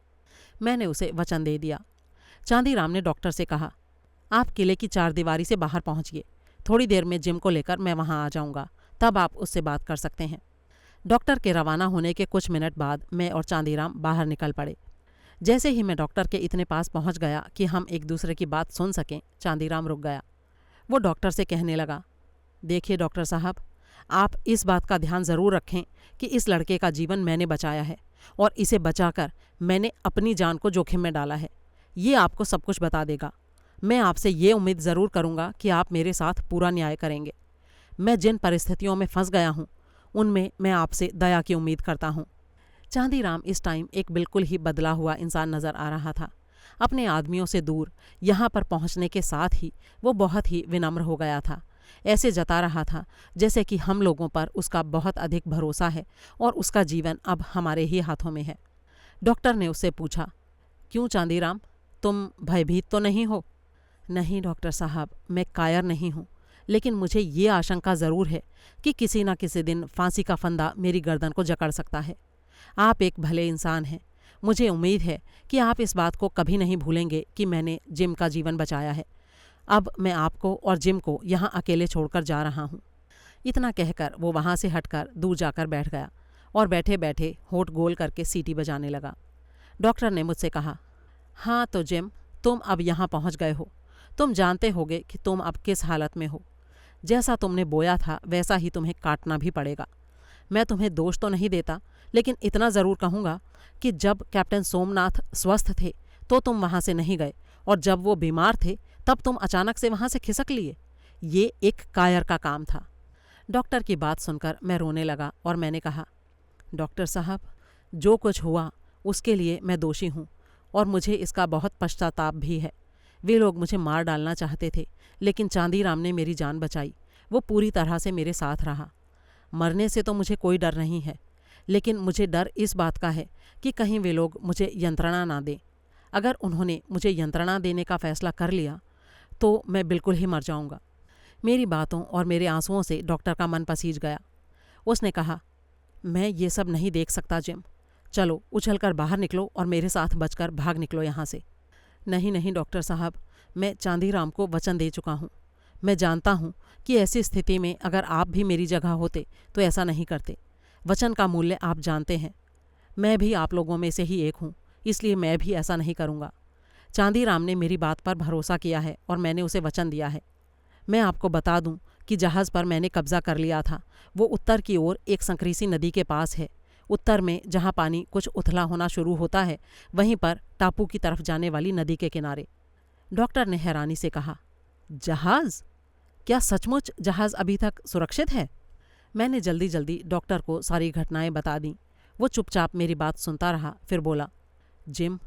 मैंने उसे वचन दे दिया। चांदीराम ने डॉक्टर से कहा, आप किले की चारदीवारी से बाहर पहुँचिए। थोड़ी देर में जिम को लेकर मैं वहाँ आ जाऊँगा, तब आप उससे बात कर सकते हैं। डॉक्टर के रवाना होने के कुछ मिनट बाद मैं और चांदीराम बाहर निकल पड़े। जैसे ही मैं डॉक्टर के इतने पास पहुंच गया कि हम एक दूसरे की बात सुन सकें, चांदीराम रुक गया। वो डॉक्टर से कहने लगा, देखिए डॉक्टर साहब, आप इस बात का ध्यान ज़रूर रखें कि इस लड़के का जीवन मैंने बचाया है और इसे बचाकर मैंने अपनी जान को जोखिम में डाला है। ये आपको सब कुछ बता देगा। मैं आपसे ये उम्मीद ज़रूर करूँगा कि आप मेरे साथ पूरा न्याय करेंगे। मैं जिन परिस्थितियों में फंस गया हूँ उनमें मैं आपसे दया की उम्मीद करता हूँ। चांदीराम इस टाइम एक बिल्कुल ही बदला हुआ इंसान नज़र आ रहा था। अपने आदमियों से दूर यहाँ पर पहुँचने के साथ ही वो बहुत ही विनम्र हो गया था। ऐसे जता रहा था जैसे कि हम लोगों पर उसका बहुत अधिक भरोसा है और उसका जीवन अब हमारे ही हाथों में है। डॉक्टर ने उससे पूछा, क्यों चांदीराम, तुम भयभीत तो नहीं हो? नहीं डॉक्टर साहब, मैं कायर नहीं हूँ, लेकिन मुझे ये आशंका ज़रूर है कि किसी न किसी दिन फांसी का फंदा मेरी गर्दन को जकड़ सकता है। आप एक भले इंसान हैं। मुझे उम्मीद है कि आप इस बात को कभी नहीं भूलेंगे कि मैंने जिम का जीवन बचाया है। अब मैं आपको और जिम को यहाँ अकेले छोड़कर जा रहा हूँ। इतना कहकर वो वहाँ से हटकर दूर जाकर बैठ गया और बैठे बैठे होठ गोल करके सीटी बजाने लगा। डॉक्टर ने मुझसे कहा, हाँ तो जिम, तुम अब यहाँ पहुँच गए हो। तुम जानते होगे कि तुम अब किस हालत में हो। जैसा तुमने बोया था वैसा ही तुम्हें काटना भी पड़ेगा। मैं तुम्हें दोष तो नहीं देता, लेकिन इतना ज़रूर कहूँगा कि जब कैप्टन सोमनाथ स्वस्थ थे तो तुम वहाँ से नहीं गए, और जब वो बीमार थे तब तुम अचानक से वहाँ से खिसक लिए। ये एक कायर का काम था। डॉक्टर की बात सुनकर मैं रोने लगा और मैंने कहा, डॉक्टर साहब, जो कुछ हुआ उसके लिए मैं दोषी हूँ और मुझे इसका बहुत पश्चाताप भी है। वे लोग मुझे मार डालना चाहते थे, लेकिन चांदीराम ने मेरी जान बचाई। वो पूरी तरह से मेरे साथ रहा। मरने से तो मुझे कोई डर नहीं है, लेकिन मुझे डर इस बात का है कि कहीं वे लोग मुझे यंत्रणा ना दें। अगर उन्होंने मुझे यंत्रणा देने का फ़ैसला कर लिया तो मैं बिल्कुल ही मर जाऊंगा। मेरी बातों और मेरे आंसुओं से डॉक्टर का मन पसीज गया। उसने कहा, मैं ये सब नहीं देख सकता जिम। चलो उछलकर बाहर निकलो और मेरे साथ बचकर भाग निकलो यहाँ से। नहीं नहीं डॉक्टर साहब, मैं चांदीराम को वचन दे चुका हूँ। मैं जानता हूँ कि ऐसी स्थिति में अगर आप भी मेरी जगह होते तो ऐसा नहीं करते। वचन का मूल्य आप जानते हैं। मैं भी आप लोगों में से ही एक हूँ, इसलिए मैं भी ऐसा नहीं करूँगा। चांदीराम ने मेरी बात पर भरोसा किया है और मैंने उसे वचन दिया है। मैं आपको बता दूं कि जहाज़ पर मैंने कब्जा कर लिया था वो उत्तर की ओर एक संक्रीसी नदी के पास है। उत्तर में जहाँ पानी कुछ उथला होना शुरू होता है, वहीं पर टापू की तरफ जाने वाली नदी के किनारे। डॉक्टर ने हैरानी से कहा, जहाज़? क्या सचमुच जहाज़ अभी तक सुरक्षित है? मैंने जल्दी जल्दी डॉक्टर को सारी घटनाएं बता दीं। वो चुपचाप मेरी बात सुनता रहा, फिर बोला, जिम,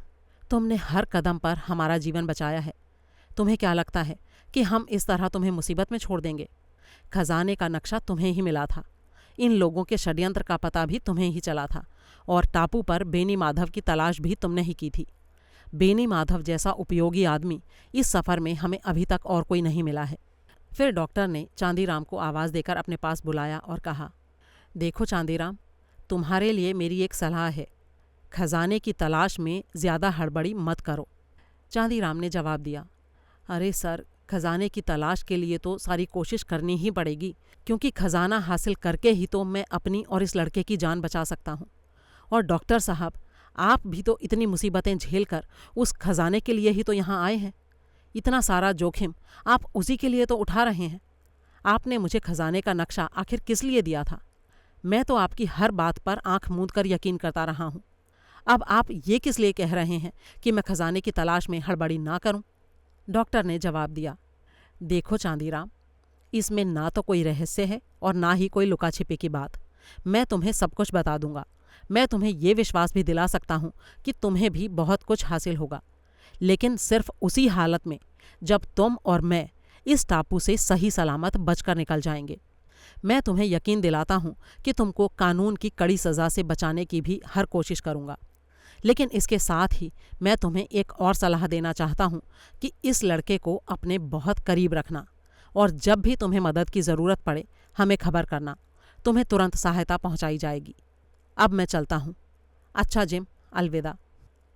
तुमने हर कदम पर हमारा जीवन बचाया है। तुम्हें क्या लगता है कि हम इस तरह तुम्हें मुसीबत में छोड़ देंगे? खजाने का नक्शा तुम्हें ही मिला था, इन लोगों के षड्यंत्र का पता भी तुम्हें ही चला था, और टापू पर बेनी माधव की तलाश भी तुमने ही की थी। बेनी माधव जैसा उपयोगी आदमी इस सफ़र में हमें अभी तक और कोई नहीं मिला है। फिर डॉक्टर ने चांदीराम को आवाज़ देकर अपने पास बुलाया और कहा, देखो चांदीराम, तुम्हारे लिए मेरी एक सलाह है। खजाने की तलाश में ज़्यादा हड़बड़ी मत करो। चांदीराम ने जवाब दिया, अरे सर, खजाने की तलाश के लिए तो सारी कोशिश करनी ही पड़ेगी, क्योंकि खजाना हासिल करके ही तो मैं अपनी और इस लड़के की जान बचा सकता हूँ। और डॉक्टर साहब, आप भी तो इतनी मुसीबतें झेल कर उस खजाने के लिए ही तो यहाँ आए हैं। इतना सारा जोखिम आप उसी के लिए तो उठा रहे हैं। आपने मुझे खजाने का नक्शा आखिर किस लिए दिया था? मैं तो आपकी हर बात पर आंख मूंद कर यकीन करता रहा हूँ। अब आप ये किस लिए कह रहे हैं कि मैं खजाने की तलाश में हड़बड़ी ना करूं? डॉक्टर ने जवाब दिया, देखो चांदीराम, इसमें ना तो कोई रहस्य है और ना ही कोई लुका छिपी की बात। मैं तुम्हें सब कुछ बता दूंगा। मैं तुम्हें ये विश्वास भी दिला सकता हूँ कि तुम्हें भी बहुत कुछ हासिल होगा, लेकिन सिर्फ उसी हालत में जब तुम और मैं इस टापू से सही सलामत बचकर निकल जाएंगे। मैं तुम्हें यकीन दिलाता हूँ कि तुमको कानून की कड़ी सज़ा से बचाने की भी हर कोशिश करूँगा, लेकिन इसके साथ ही मैं तुम्हें एक और सलाह देना चाहता हूँ कि इस लड़के को अपने बहुत करीब रखना, और जब भी तुम्हें मदद की ज़रूरत पड़े हमें खबर करना। तुम्हें तुरंत सहायता पहुँचाई जाएगी। अब मैं चलता हूँ। अच्छा जिम, अलविदा।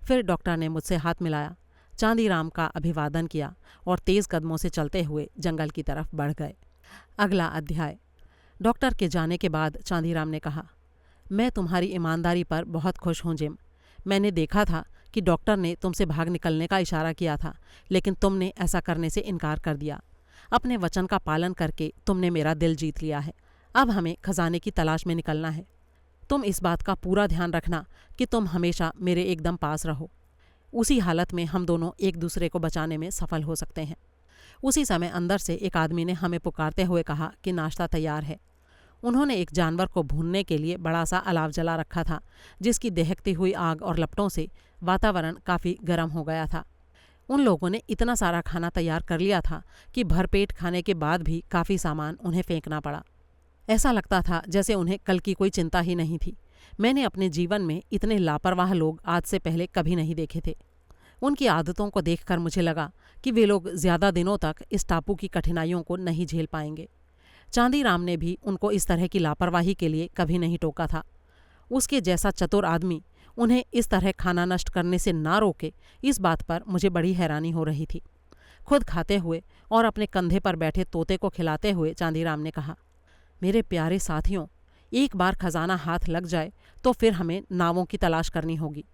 फिर डॉक्टर ने मुझसे हाथ मिलाया, चांदीराम का अभिवादन किया और तेज़ कदमों से चलते हुए जंगल की तरफ बढ़ गए। अगला अध्याय। डॉक्टर के जाने के बाद चांदीराम ने कहा, मैं तुम्हारी ईमानदारी पर बहुत खुश हूँ जिम। मैंने देखा था कि डॉक्टर ने तुमसे भाग निकलने का इशारा किया था, लेकिन तुमने ऐसा करने से इनकार कर दिया। अपने वचन का पालन करके तुमने मेरा दिल जीत लिया है। अब हमें खजाने की तलाश में निकलना है। तुम इस बात का पूरा ध्यान रखना कि तुम हमेशा मेरे एकदम पास रहो। उसी हालत में हम दोनों एक दूसरे को बचाने में सफल हो सकते हैं। उसी समय अंदर से एक आदमी ने हमें पुकारते हुए कहा कि नाश्ता तैयार है। उन्होंने एक जानवर को भूनने के लिए बड़ा सा अलाव जला रखा था, जिसकी दहकती हुई आग और लपटों से वातावरण काफ़ी गर्म हो गया था। उन लोगों ने इतना सारा खाना तैयार कर लिया था कि भरपेट खाने के बाद भी काफ़ी सामान उन्हें फेंकना पड़ा। ऐसा लगता था जैसे उन्हें कल की कोई चिंता ही नहीं थी। मैंने अपने जीवन में इतने लापरवाह लोग आज से पहले कभी नहीं देखे थे। उनकी आदतों को देखकर मुझे लगा कि वे लोग ज़्यादा दिनों तक इस टापू की कठिनाइयों को नहीं झेल पाएंगे। चांदीराम ने भी उनको इस तरह की लापरवाही के लिए कभी नहीं टोका था। उसके जैसा चतुर आदमी उन्हें इस तरह खाना नष्ट करने से ना रोके, इस बात पर मुझे बड़ी हैरानी हो रही थी। खुद खाते हुए और अपने कंधे पर बैठे तोते को खिलाते हुए चांदीराम ने कहा, मेरे प्यारे साथियों, एक बार खजाना हाथ लग जाए तो फिर हमें नावों की तलाश करनी होगी।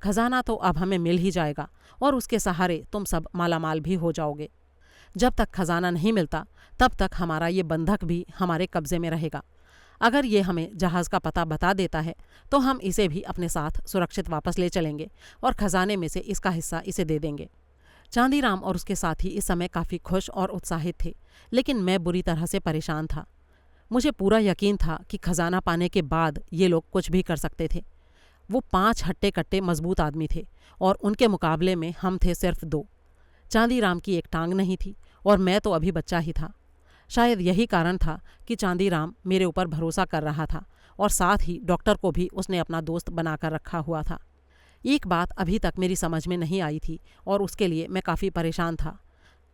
खजाना तो अब हमें मिल ही जाएगा और उसके सहारे तुम सब मालामाल भी हो जाओगे। जब तक खजाना नहीं मिलता तब तक हमारा ये बंधक भी हमारे कब्जे में रहेगा। अगर ये हमें जहाज़ का पता बता देता है तो हम इसे भी अपने साथ सुरक्षित वापस ले चलेंगे और खजाने में से इसका हिस्सा इसे दे देंगे। चांदीराम और उसके साथी इस समय काफ़ी खुश और उत्साहित थे, लेकिन मैं बुरी तरह से परेशान था। मुझे पूरा यकीन था कि खजाना पाने के बाद ये लोग कुछ भी कर सकते थे। वो 5 हट्टे कट्टे मजबूत आदमी थे और उनके मुकाबले में हम थे सिर्फ 2। चांदीराम की एक टांग नहीं थी और मैं तो अभी बच्चा ही था। शायद यही कारण था कि चांदीराम मेरे ऊपर भरोसा कर रहा था और साथ ही डॉक्टर को भी उसने अपना दोस्त बनाकर रखा हुआ था। एक बात अभी तक मेरी समझ में नहीं आई थी और उसके लिए मैं काफ़ी परेशान था।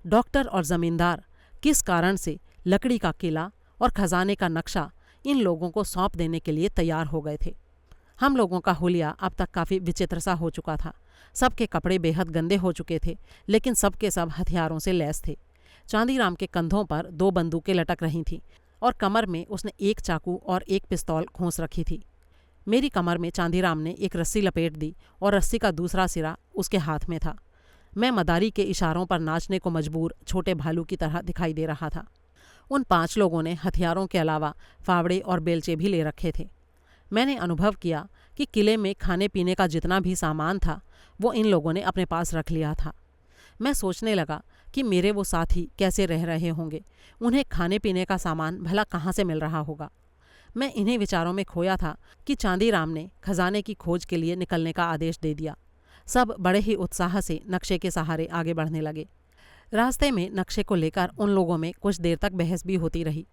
डॉक्टर और ज़मींदार किस कारण से लकड़ी का किला और खजाने का नक्शा इन लोगों को सौंप देने के लिए तैयार हो गए थे। हम लोगों का हुलिया अब तक काफ़ी विचित्र सा हो चुका था। सबके कपड़े बेहद गंदे हो चुके थे, लेकिन सबके सब हथियारों से लैस थे। चांदीराम के कंधों पर 2 बंदूकें लटक रही थीं और कमर में उसने एक चाकू और एक पिस्तौल खोंस रखी थी। मेरी कमर में चांदीराम ने एक रस्सी लपेट दी और रस्सी का दूसरा सिरा उसके हाथ में था। मैं मदारी के इशारों पर नाचने को मजबूर छोटे भालू की तरह दिखाई दे रहा था। उन 5 लोगों ने हथियारों के अलावा फावड़े और बेलचे भी ले रखे थे। मैंने अनुभव किया कि किले में खाने पीने का जितना भी सामान था वो इन लोगों ने अपने पास रख लिया था। मैं सोचने लगा कि मेरे वो साथी कैसे रह रहे होंगे, उन्हें खाने पीने का सामान भला कहाँ से मिल रहा होगा। मैं इन्हीं विचारों में खोया था कि चांदीराम ने खजाने की खोज के लिए निकलने का आदेश दे दिया। सब बड़े ही उत्साह से नक्शे के सहारे आगे बढ़ने लगे। रास्ते में नक्शे को लेकर उन लोगों में कुछ देर तक बहस भी होती रही।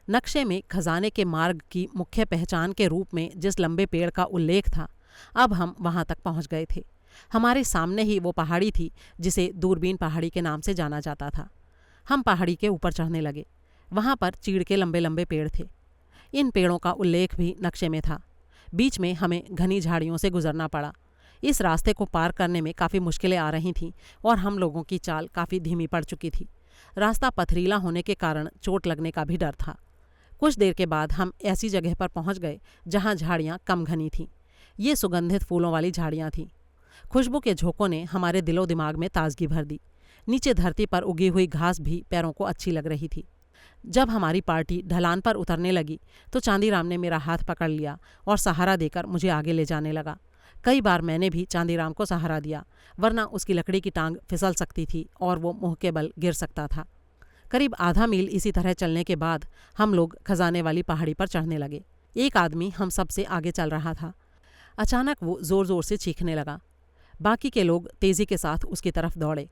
नक्शे में खजाने के मार्ग की मुख्य पहचान के रूप में जिस लंबे पेड़ का उल्लेख था, अब हम वहाँ तक पहुँच गए थे। हमारे सामने ही वो पहाड़ी थी जिसे दूरबीन पहाड़ी के नाम से जाना जाता था। हम पहाड़ी के ऊपर चढ़ने लगे। वहाँ पर चीड़ के लंबे लंबे पेड़ थे। इन पेड़ों का उल्लेख भी नक्शे में था। बीच में हमें घनी झाड़ियों से गुजरना पड़ा। इस रास्ते को पार करने में काफ़ी मुश्किलें आ रही थीं और हम लोगों की चाल काफ़ी धीमी पड़ चुकी थी। रास्ता पथरीला होने के कारण चोट लगने का भी डर था। कुछ देर के बाद हम ऐसी जगह पर पहुंच गए जहां झाड़ियां कम घनी थीं। ये सुगंधित फूलों वाली झाड़ियां थीं। खुशबू के झोंकों ने हमारे दिलो दिमाग में ताजगी भर दी। नीचे धरती पर उगी हुई घास भी पैरों को अच्छी लग रही थी। जब हमारी पार्टी ढलान पर उतरने लगी तो चांदीराम ने मेरा हाथ पकड़ लिया और सहारा देकर मुझे आगे ले जाने लगा। कई बार मैंने भी चांदीराम को सहारा दिया, वरना उसकी लकड़ी की टांग फिसल सकती थी और वो मुंह के बल गिर सकता था। करीब आधा मील इसी तरह चलने के बाद हम लोग खजाने वाली पहाड़ी पर चढ़ने लगे। एक आदमी हम सबसे आगे चल रहा था। अचानक वो ज़ोर ज़ोर से चीखने लगा। बाकी के लोग तेज़ी के साथ उसकी तरफ दौड़े।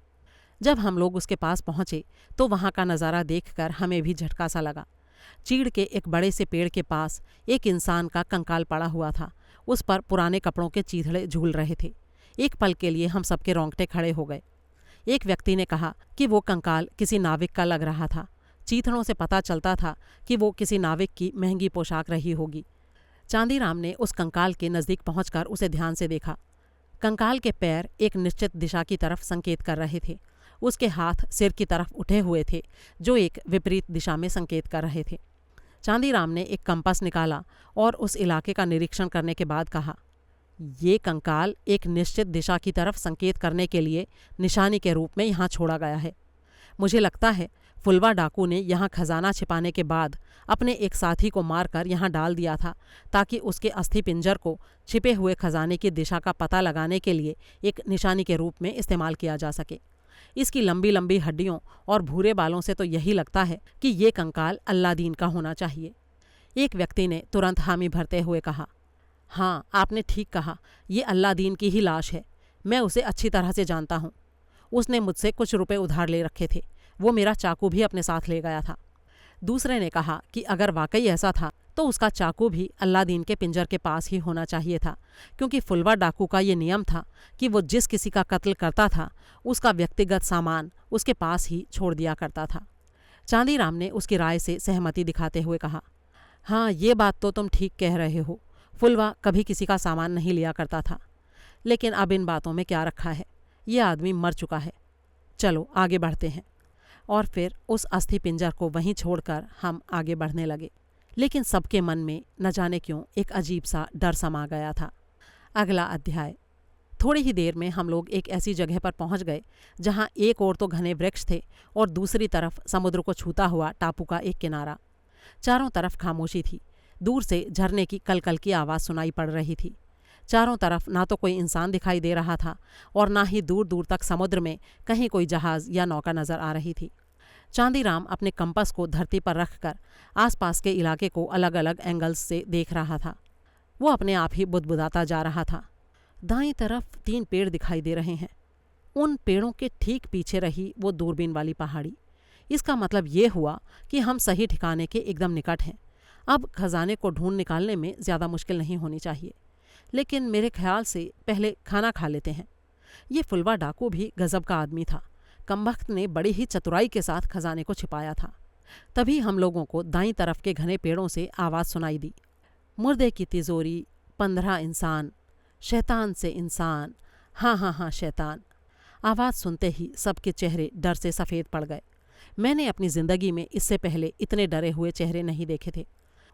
जब हम लोग उसके पास पहुँचे तो वहाँ का नज़ारा देखकर हमें भी झटका सा लगा। चीड़ के एक बड़े से पेड़ के पास एक इंसान का कंकाल पड़ा हुआ था। उस पर पुराने कपड़ों के चीथड़े झूल रहे थे। एक पल के लिए हम सबके रोंगटे खड़े हो गए। एक व्यक्ति ने कहा कि वो कंकाल किसी नाविक का लग रहा था। चीथड़ों से पता चलता था कि वो किसी नाविक की महंगी पोशाक रही होगी। चांदीराम ने उस कंकाल के नज़दीक पहुंचकर उसे ध्यान से देखा। कंकाल के पैर एक निश्चित दिशा की तरफ संकेत कर रहे थे। उसके हाथ सिर की तरफ उठे हुए थे, जो एक विपरीत दिशा में संकेत कर रहे थे। चांदीराम ने एक कंपास निकाला और उस इलाके का निरीक्षण करने के बाद कहा, ये कंकाल एक निश्चित दिशा की तरफ संकेत करने के लिए निशानी के रूप में यहाँ छोड़ा गया है। मुझे लगता है फुलवा डाकू ने यहाँ खजाना छिपाने के बाद अपने एक साथी को मारकर यहाँ डाल दिया था, ताकि उसके अस्थि पिंजर को छिपे हुए खजाने की दिशा का पता लगाने के लिए एक निशानी के रूप में इस्तेमाल किया जा सके। इसकी लंबी लंबी हड्डियों और भूरे बालों से तो यही लगता है कि ये कंकाल अल्लादीन का होना चाहिए। एक व्यक्ति ने तुरंत हामी भरते हुए कहा, हाँ, आपने ठीक कहा, ये अल्लादीन की ही लाश है। मैं उसे अच्छी तरह से जानता हूँ। उसने मुझसे कुछ रुपए उधार ले रखे थे। वो मेरा चाकू भी अपने साथ ले गया था। दूसरे ने कहा कि अगर वाकई ऐसा था तो उसका चाकू भी अल्लादीन के पिंजर के पास ही होना चाहिए था, क्योंकि फुलवा डाकू का ये नियम था कि वो जिस किसी का कत्ल करता था उसका व्यक्तिगत सामान उसके पास ही छोड़ दिया करता था। चांदीराम ने उसकी राय से सहमति दिखाते हुए कहा, हाँ, ये बात तो तुम ठीक कह रहे हो। फुलवा कभी किसी का सामान नहीं लिया करता था, लेकिन अब इन बातों में क्या रखा है, ये आदमी मर चुका है। चलो आगे बढ़ते हैं। और फिर उस अस्थि पिंजर को वहीं छोड़कर हम आगे बढ़ने लगे। लेकिन सबके मन में न जाने क्यों एक अजीब सा डर समा गया था। अगला अध्याय। थोड़ी ही देर में हम लोग एक ऐसी जगह पर पहुंच गए जहां एक ओर तो घने वृक्ष थे और दूसरी तरफ समुद्र को छूता हुआ टापू का एक किनारा। चारों तरफ खामोशी थी। दूर से झरने की कलकल की आवाज़ सुनाई पड़ रही थी। चारों तरफ ना तो कोई इंसान दिखाई दे रहा था और ना ही दूर दूर तक समुद्र में कहीं कोई जहाज़ या नौका नज़र आ रही थी। चांदीराम अपने कंपास को धरती पर रखकर आसपास के इलाके को अलग अलग एंगल्स से देख रहा था। वो अपने आप ही बुदबुदाता जा रहा था। दाईं तरफ 3 पेड़ दिखाई दे रहे हैं। उन पेड़ों के ठीक पीछे रही वो दूरबीन वाली पहाड़ी। इसका मतलब ये हुआ कि हम सही ठिकाने के एकदम निकट हैं। अब खजाने को ढूंढ निकालने में ज़्यादा मुश्किल नहीं होनी चाहिए। लेकिन मेरे ख्याल से पहले खाना खा लेते हैं। ये फुलवा डाकू भी गजब का आदमी था। कमबख्त ने बड़ी ही चतुराई के साथ खजाने को छिपाया था। तभी हम लोगों को दाईं तरफ के घने पेड़ों से आवाज़ सुनाई दी। मुर्दे की तिजोरी, 15 इंसान, शैतान से इंसान, हाँ हाँ हाँ शैतान। आवाज़ सुनते ही सबके चेहरे डर से सफ़ेद पड़ गए। मैंने अपनी ज़िंदगी में इससे पहले इतने डरे हुए चेहरे नहीं देखे थे।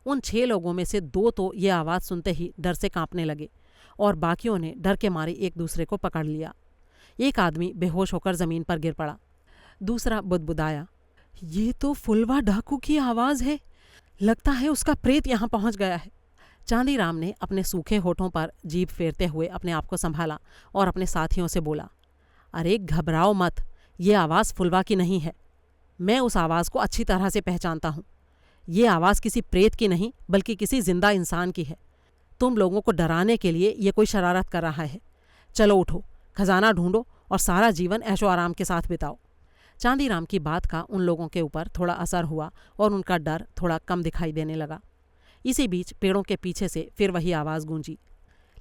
उन 6 लोगों में से 2 तो ये आवाज़ सुनते ही डर से कांपने लगे और बाकियों ने डर के मारे एक दूसरे को पकड़ लिया। एक आदमी बेहोश होकर ज़मीन पर गिर पड़ा। दूसरा बुदबुदाया, ये तो फुलवा डाकू की आवाज़ है। लगता है उसका प्रेत यहाँ पहुँच गया है। चांदीराम ने अपने सूखे होठों पर जीभ फेरते हुए अपने आप को संभाला और अपने साथियों से बोला, अरे घबराओ मत, ये आवाज़ फुलवा की नहीं है। मैं उस आवाज़ को अच्छी तरह से पहचानता हूँ। ये आवाज़ किसी प्रेत की नहीं बल्कि किसी जिंदा इंसान की है। तुम लोगों को डराने के लिए ये कोई शरारत कर रहा है। चलो उठो, खजाना ढूंढो और सारा जीवन ऐशो आराम के साथ बिताओ। चांदीराम की बात का उन लोगों के ऊपर थोड़ा असर हुआ और उनका डर थोड़ा कम दिखाई देने लगा। इसी बीच पेड़ों के पीछे से फिर वही आवाज़ गूंजी,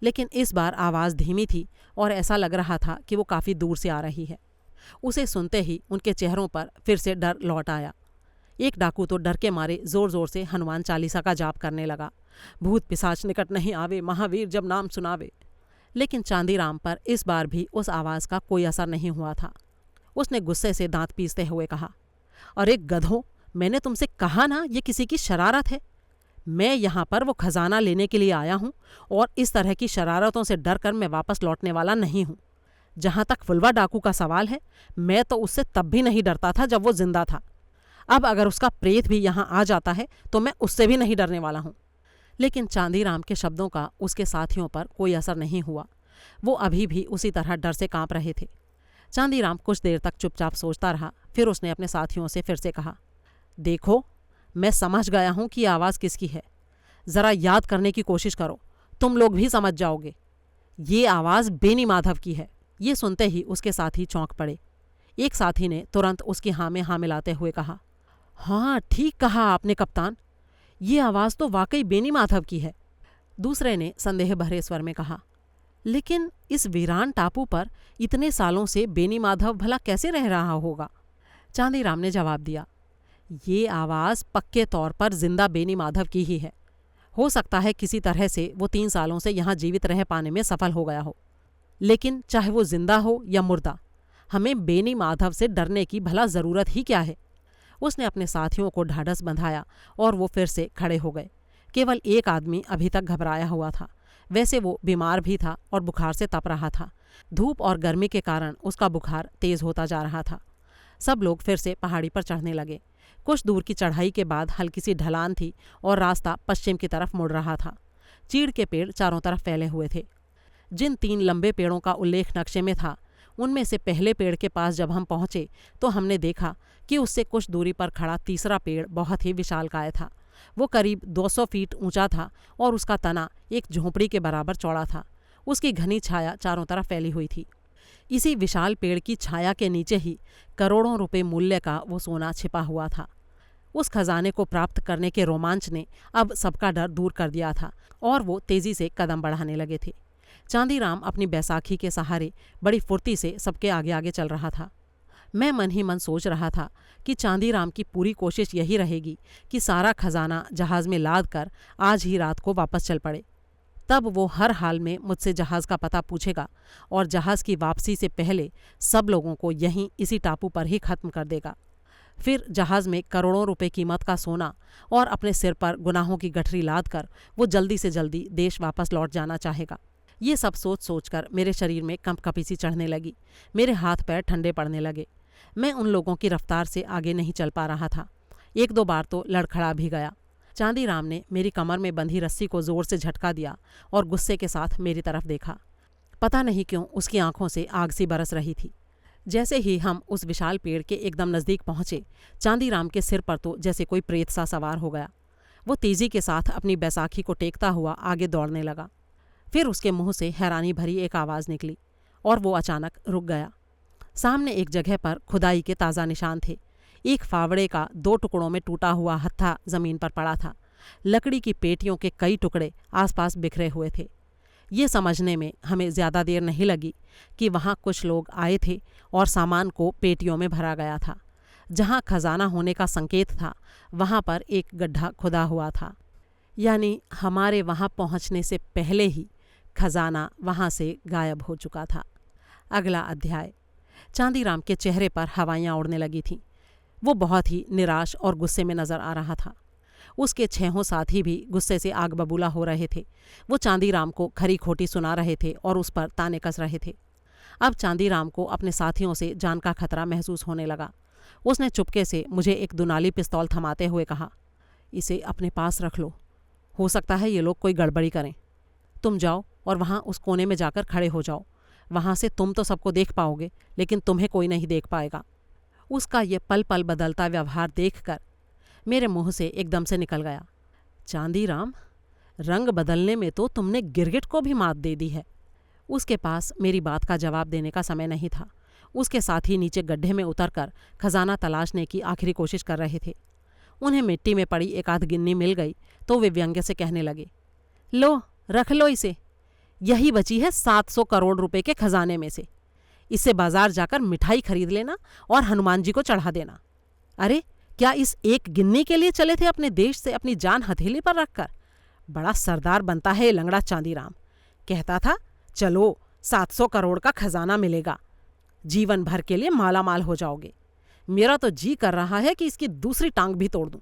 लेकिन इस बार आवाज़ धीमी थी और ऐसा लग रहा था कि वो काफ़ी दूर से आ रही है। उसे सुनते ही उनके चेहरों पर फिर से डर लौट आया। एक डाकू तो डर के मारे ज़ोर ज़ोर से हनुमान चालीसा का जाप करने लगा, भूत पिशाच निकट नहीं आवे, महावीर जब नाम सुनावे। लेकिन चांदीराम पर इस बार भी उस आवाज़ का कोई असर नहीं हुआ था। उसने गुस्से से दांत पीसते हुए कहा, अरे गधों, मैंने तुमसे कहा ना ये किसी की शरारत है। मैं यहाँ पर वो खजाना लेने के लिए आया हूँ और इस तरह की शरारतों से डर कर मैं वापस लौटने वाला नहीं हूँ। जहाँ तक फुलवा डाकू का सवाल है, मैं तो उससे तब भी नहीं डरता था जब वो जिंदा था। अब अगर उसका प्रेत भी यहाँ आ जाता है तो मैं उससे भी नहीं डरने वाला हूँ। लेकिन चांदीराम के शब्दों का उसके साथियों पर कोई असर नहीं हुआ। वो अभी भी उसी तरह डर से काँप रहे थे। चांदीराम कुछ देर तक चुपचाप सोचता रहा। फिर उसने अपने साथियों से फिर से कहा, देखो, मैं समझ गया हूँ कि आवाज़ किसकी है। ज़रा याद करने की कोशिश करो, तुम लोग भी समझ जाओगे। ये आवाज़ बेनी माधव की है। ये सुनते ही उसके साथी चौंक पड़े। एक साथी ने तुरंत उसकी हाँ में हाँ मिलाते हुए कहा, हाँ ठीक कहा आपने कप्तान, ये आवाज़ तो वाकई बेनी माधव की है। दूसरे ने संदेह भरे स्वर में कहा, लेकिन इस वीरान टापू पर इतने सालों से बेनी माधव भला कैसे रह रहा होगा? चांदीराम ने जवाब दिया, ये आवाज़ पक्के तौर पर जिंदा बेनी माधव की ही है। हो सकता है किसी तरह से वो 3 सालों से यहाँ जीवित रह पाने में सफल हो गया हो, लेकिन चाहे वो जिंदा हो या मुर्दा, हमें बेनी माधव से डरने की भला ज़रूरत ही क्या है? उसने अपने साथियों को ढाढ़स बंधाया और वो फिर से खड़े हो गए। केवल एक आदमी अभी तक घबराया हुआ था। वैसे वो बीमार भी था और बुखार से तप रहा था। धूप और गर्मी के कारण उसका बुखार तेज़ होता जा रहा था। सब लोग फिर से पहाड़ी पर चढ़ने लगे। कुछ दूर की चढ़ाई के बाद हल्की सी ढलान थी और रास्ता पश्चिम की तरफ मुड़ रहा था। चीड़ के पेड़ चारों तरफ फैले हुए थे। जिन 3 लंबे पेड़ों का उल्लेख नक्शे में था, उनमें से पहले पेड़ के पास जब हम पहुँचे तो हमने देखा कि उससे कुछ दूरी पर खड़ा तीसरा पेड़ बहुत ही विशालकाय था। वो करीब 200 फीट ऊंचा था और उसका तना एक झोंपड़ी के बराबर चौड़ा था। उसकी घनी छाया चारों तरफ फैली हुई थी। इसी विशाल पेड़ की छाया के नीचे ही करोड़ों रुपए मूल्य का वो सोना छिपा हुआ था। उस खजाने को प्राप्त करने के रोमांच ने अब सबका डर दूर कर दिया था और वो तेज़ी से कदम बढ़ाने लगे थे। चांदीराम अपनी बैसाखी के सहारे बड़ी फुर्ती से सबके आगे आगे चल रहा था। मैं मन ही मन सोच रहा था कि चांदीराम की पूरी कोशिश यही रहेगी कि सारा खजाना जहाज़ में लाद कर आज ही रात को वापस चल पड़े। तब वो हर हाल में मुझसे जहाज़ का पता पूछेगा और जहाज़ की वापसी से पहले सब लोगों को यहीं इसी टापू पर ही ख़त्म कर देगा। फिर जहाज़ में करोड़ों रुपए कीमत का सोना और अपने सिर पर गुनाहों की गठरी लाद कर वो जल्दी से जल्दी देश वापस लौट जाना चाहेगा। ये सब सोच सोचकर मेरे शरीर में कंपकपी सी चढ़ने लगी। मेरे हाथ पैर ठंडे पड़ने लगे। मैं उन लोगों की रफ्तार से आगे नहीं चल पा रहा था। 1-2 बार तो लड़खड़ा भी गया। चांदीराम ने मेरी कमर में बंधी रस्सी को जोर से झटका दिया और गुस्से के साथ मेरी तरफ देखा। पता नहीं क्यों उसकी आंखों से आग सी बरस रही थी। जैसे ही हम उस विशाल पेड़ के एकदम नज़दीक पहुंचे, चांदीराम के सिर पर तो जैसे कोई प्रेत सा सवार हो गया। वो तेजी के साथ अपनी बैसाखी को टेकता हुआ आगे दौड़ने लगा। फिर उसके मुंह से हैरानी भरी एक आवाज़ निकली और वो अचानक रुक गया। सामने एक जगह पर खुदाई के ताज़ा निशान थे। एक फावड़े का 2 टुकड़ों में टूटा हुआ हत्था ज़मीन पर पड़ा था। लकड़ी की पेटियों के कई टुकड़े आसपास बिखरे हुए थे। ये समझने में हमें ज़्यादा देर नहीं लगी कि वहाँ कुछ लोग आए थे और सामान को पेटियों में भरा गया था। जहाँ खजाना होने का संकेत था, वहाँ पर एक गड्ढा खुदा हुआ था। यानी हमारे वहाँ पहुँचने से पहले ही खजाना वहाँ से गायब हो चुका था। अगला अध्याय। चांदीराम के चेहरे पर हवाइयाँ उड़ने लगी थीं। वो बहुत ही निराश और गुस्से में नज़र आ रहा था। उसके 6 साथी भी गुस्से से आग बबूला हो रहे थे। वो चांदीराम को खरी खोटी सुना रहे थे और उस पर ताने कस रहे थे। अब चांदीराम को अपने साथियों से जान का खतरा महसूस होने लगा। उसने चुपके से मुझे एक दुनाली पिस्तौल थमाते हुए कहा, इसे अपने पास रख लो, हो सकता है ये लोग कोई गड़बड़ी करें। तुम जाओ और वहाँ उस कोने में जाकर खड़े हो जाओ। वहाँ से तुम तो सबको देख पाओगे, लेकिन तुम्हें कोई नहीं देख पाएगा। उसका ये पल पल बदलता व्यवहार देखकर मेरे मुंह से एकदम से निकल गया, चांदीराम, रंग बदलने में तो तुमने गिरगिट को भी मात दे दी है। उसके पास मेरी बात का जवाब देने का समय नहीं था। उसके साथी नीचे गड्ढे में उतरकर खजाना तलाशने की आखिरी कोशिश कर रहे थे। उन्हें मिट्टी में पड़ी एक आध गिन्नी मिल गई तो वे व्यंग्य से कहने लगे, लो, रख लो इसे, यही बची है 700 करोड़ रुपए के खजाने में से। इससे बाजार जाकर मिठाई खरीद लेना और हनुमान जी को चढ़ा देना। अरे, क्या इस एक गिन्नी के लिए चले थे अपने देश से अपनी जान हथेली पर रखकर? बड़ा सरदार बनता है लंगड़ा चांदीराम। कहता था चलो 700 करोड़ का खजाना मिलेगा, जीवन भर के लिए माला माल हो जाओगे। मेरा तो जी कर रहा है कि इसकी दूसरी टांग भी तोड़ दूं।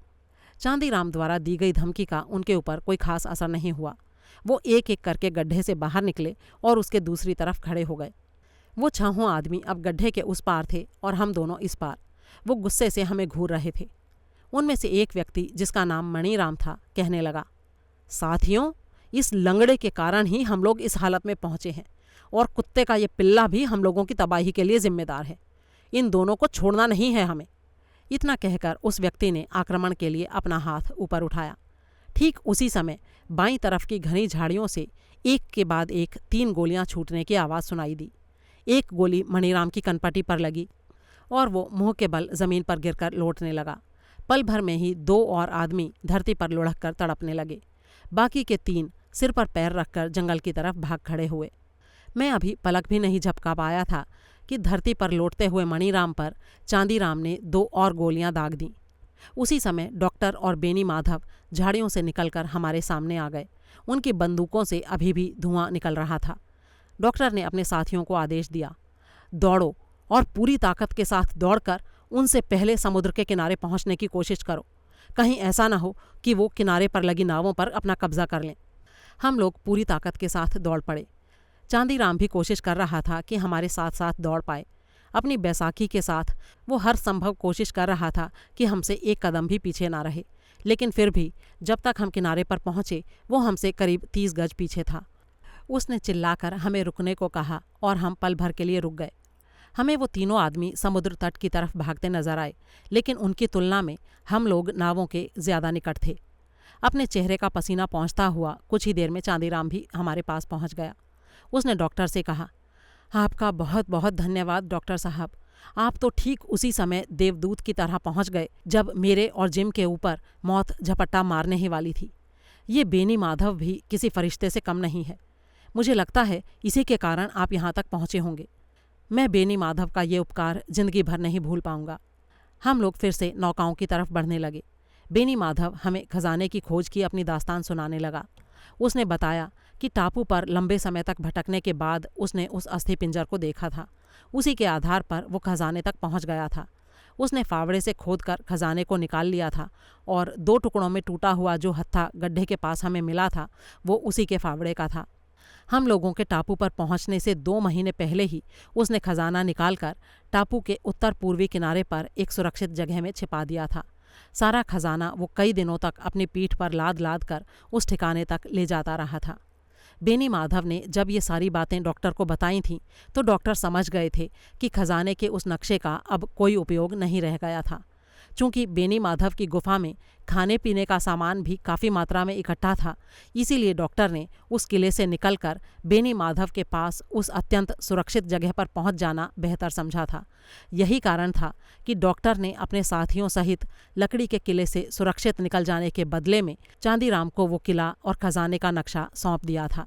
चांदीराम द्वारा दी गई धमकी का उनके ऊपर कोई खास असर नहीं हुआ। वो एक एक करके गड्ढे से बाहर निकले और उसके दूसरी तरफ खड़े हो गए। वो 6 आदमी अब गड्ढे के उस पार थे और हम दोनों इस पार। वो गुस्से से हमें घूर रहे थे। उनमें से एक व्यक्ति, जिसका नाम मणिराम था, कहने लगा, साथियों, इस लंगड़े के कारण ही हम लोग इस हालत में पहुंचे हैं और कुत्ते का ये पिल्ला भी हम लोगों की तबाही के लिए जिम्मेदार है। इन दोनों को छोड़ना नहीं है हमें। इतना कहकर उस व्यक्ति ने आक्रमण के लिए अपना हाथ ऊपर उठाया। ठीक उसी समय बाईं तरफ की घनी झाड़ियों से एक के बाद एक 3 गोलियां छूटने की आवाज़ सुनाई दी। एक गोली मणिराम की कनपटी पर लगी और वो मुंह के बल जमीन पर गिरकर लौटने लगा। पल भर में ही 2 और आदमी धरती पर लुढ़क कर तड़पने लगे। बाकी के 3 सिर पर पैर रखकर जंगल की तरफ भाग खड़े हुए। मैं अभी पलक भी नहीं झपका पाया था कि धरती पर लौटते हुए मणिराम पर चांदीराम ने 2 और गोलियां दाग दीं। उसी समय डॉक्टर और बेनी माधव झाड़ियों से निकलकर हमारे सामने आ गए। उनकी बंदूकों से अभी भी धुआं निकल रहा था। डॉक्टर ने अपने साथियों को आदेश दिया, दौड़ो और पूरी ताकत के साथ दौड़कर उनसे पहले समुद्र के किनारे पहुंचने की कोशिश करो। कहीं ऐसा ना हो कि वो किनारे पर लगी नावों पर अपना कब्जा कर लें। हम लोग पूरी ताकत के साथ दौड़ पड़े। चांदीराम भी कोशिश कर रहा था कि हमारे साथ साथ दौड़ पाए। अपनी बैसाखी के साथ वो हर संभव कोशिश कर रहा था कि हमसे एक कदम भी पीछे ना रहे, लेकिन फिर भी जब तक हम किनारे पर पहुंचे वो हमसे करीब 30 गज पीछे था। उसने चिल्लाकर हमें रुकने को कहा और हम पल भर के लिए रुक गए। हमें वो तीनों आदमी समुद्र तट की तरफ भागते नजर आए, लेकिन उनकी तुलना में हम लोग नावों के ज़्यादा निकट थे। अपने चेहरे का पसीना पहुँचता हुआ कुछ ही देर में चांदीराम भी हमारे पास पहुँच गया। उसने डॉक्टर से कहा, आपका बहुत बहुत धन्यवाद डॉक्टर साहब। आप तो ठीक उसी समय देवदूत की तरह पहुंच गए जब मेरे और जिम के ऊपर मौत झपट्टा मारने ही वाली थी। ये बेनी माधव भी किसी फरिश्ते से कम नहीं है। मुझे लगता है इसी के कारण आप यहाँ तक पहुँचे होंगे। मैं बेनी माधव का ये उपकार जिंदगी भर नहीं भूल पाऊंगा। हम लोग फिर से नौकाओं की तरफ बढ़ने लगे। बेनी माधव हमें खजाने की खोज की अपनी दास्तान सुनाने लगा। उसने बताया कि टापू पर लंबे समय तक भटकने के बाद उसने उस अस्थि पिंजर को देखा था। उसी के आधार पर वो खजाने तक पहुंच गया था। उसने फावड़े से खोदकर खजाने को निकाल लिया था और 2 टुकड़ों में टूटा हुआ जो हत्था गड्ढे के पास हमें मिला था वो उसी के फावड़े का था। हम लोगों के टापू पर पहुंचने से 2 महीने पहले ही उसने खजाना निकालकर टापू के उत्तर पूर्वी किनारे पर एक सुरक्षित जगह में छिपा दिया था। सारा खजाना वो कई दिनों तक अपनी पीठ पर लाद लाद कर उस ठिकाने तक ले जाता रहा था। बेनी माधव ने जब ये सारी बातें डॉक्टर को बताई थीं तो डॉक्टर समझ गए थे कि खजाने के उस नक्शे का अब कोई उपयोग नहीं रह गया था। चूंकि बेनी माधव की गुफा में खाने पीने का सामान भी काफ़ी मात्रा में इकट्ठा था, इसीलिए डॉक्टर ने उस किले से निकलकर बेनी माधव के पास उस अत्यंत सुरक्षित जगह पर पहुंच जाना बेहतर समझा था। यही कारण था कि डॉक्टर ने अपने साथियों सहित लकड़ी के किले से सुरक्षित निकल जाने के बदले में चांदीराम को वो किला और खजाने का नक्शा सौंप दिया था।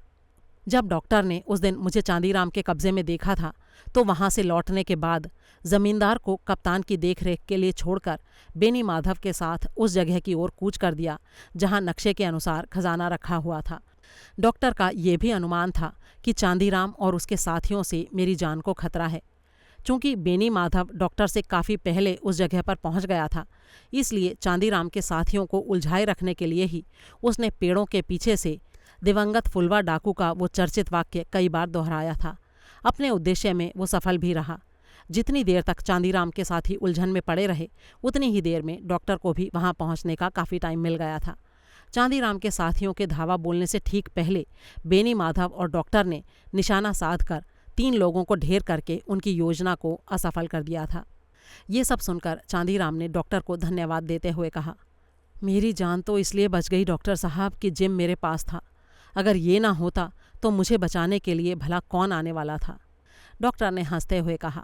जब डॉक्टर ने उस दिन मुझे चांदीराम के कब्जे में देखा था तो वहां से लौटने के बाद जमींदार को कप्तान की देखरेख के लिए छोड़कर बेनी माधव के साथ उस जगह की ओर कूच कर दिया जहां नक्शे के अनुसार खजाना रखा हुआ था। डॉक्टर का ये भी अनुमान था कि चांदीराम और उसके साथियों से मेरी जान को खतरा है। चूंकि बेनी माधव डॉक्टर से काफ़ी पहले उस जगह पर पहुंच गया था, इसलिए चांदीराम के साथियों को उलझाए रखने के लिए ही उसने पेड़ों के पीछे से दिवंगत फुलवा डाकू का वो चर्चित वाक्य कई बार दोहराया था। अपने उद्देश्य में वो सफल भी रहा। जितनी देर तक चांदीराम के साथी उलझन में पड़े रहे, उतनी ही देर में डॉक्टर को भी वहां पहुंचने का काफ़ी टाइम मिल गया था। चांदीराम के साथियों के धावा बोलने से ठीक पहले बेनी माधव और डॉक्टर ने निशाना साध कर 3 लोगों को ढेर करके उनकी योजना को असफल कर दिया था। ये सब सुनकर चांदीराम ने डॉक्टर को धन्यवाद देते हुए कहा, मेरी जान तो इसलिए बच गई डॉक्टर साहब कि जिम मेरे पास था। अगर ये ना होता तो मुझे बचाने के लिए भला कौन आने वाला था। डॉक्टर ने हंसते हुए कहा,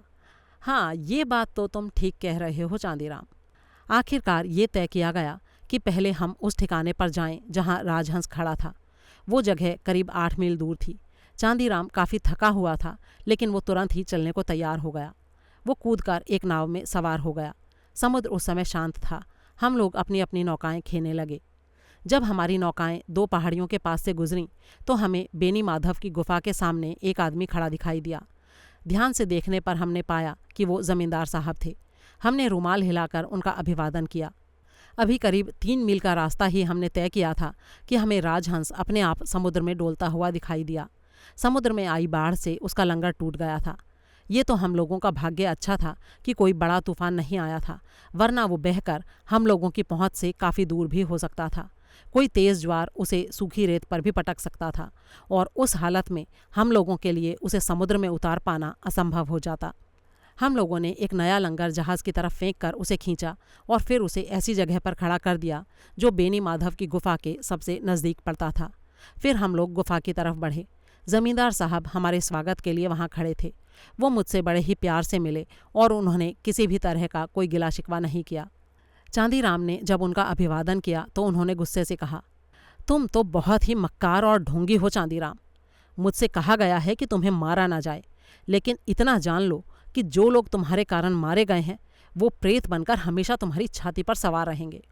हाँ, ये बात तो तुम ठीक कह रहे हो चांदीराम। आखिरकार ये तय किया गया कि पहले हम उस ठिकाने पर जाएं जहां राजहंस खड़ा था। वो जगह करीब 8 मील दूर थी। चांदीराम काफ़ी थका हुआ था, लेकिन वो तुरंत ही चलने को तैयार हो गया। वो कूदकर एक नाव में सवार हो गया। समुद्र उस समय शांत था। हम लोग अपनी अपनी नौकाएं खेने लगे। जब हमारी नौकाएं 2 पहाड़ियों के पास से गुजरीं तो हमें बेनी माधव की गुफा के सामने एक आदमी खड़ा दिखाई दिया। ध्यान से देखने पर हमने पाया कि वो जमींदार साहब थे। हमने रुमाल हिलाकर उनका अभिवादन किया। अभी करीब 3 मील का रास्ता ही हमने तय किया था कि हमें राजहंस अपने आप समुद्र में डोलता हुआ दिखाई दिया। समुद्र में आई बाढ़ से उसका लंगर टूट गया था। ये तो हम लोगों का भाग्य अच्छा था कि कोई बड़ा तूफान नहीं आया था, वरना वो बहकर हम लोगों की पहुंच से काफ़ी दूर भी हो सकता था। कोई तेज़ ज्वार उसे सूखी रेत पर भी पटक सकता था और उस हालत में हम लोगों के लिए उसे समुद्र में उतार पाना असंभव हो जाता। हम लोगों ने एक नया लंगर जहाज़ की तरफ फेंक कर उसे खींचा और फिर उसे ऐसी जगह पर खड़ा कर दिया जो बेनी माधव की गुफा के सबसे नज़दीक पड़ता था। फिर हम लोग गुफा की तरफ बढ़े। ज़मींदार साहब हमारे स्वागत के लिए वहाँ खड़े थे। वो मुझसे बड़े ही प्यार से मिले और उन्होंने किसी भी तरह का कोई गिला शिकवा नहीं किया। चांदीराम ने जब उनका अभिवादन किया तो उन्होंने गुस्से से कहा, तुम तो बहुत ही मक्कार और ढोंगी हो चांदीराम। मुझसे कहा गया है कि तुम्हें मारा ना जाए, लेकिन इतना जान लो कि जो लोग तुम्हारे कारण मारे गए हैं वो प्रेत बनकर हमेशा तुम्हारी छाती पर सवार रहेंगे।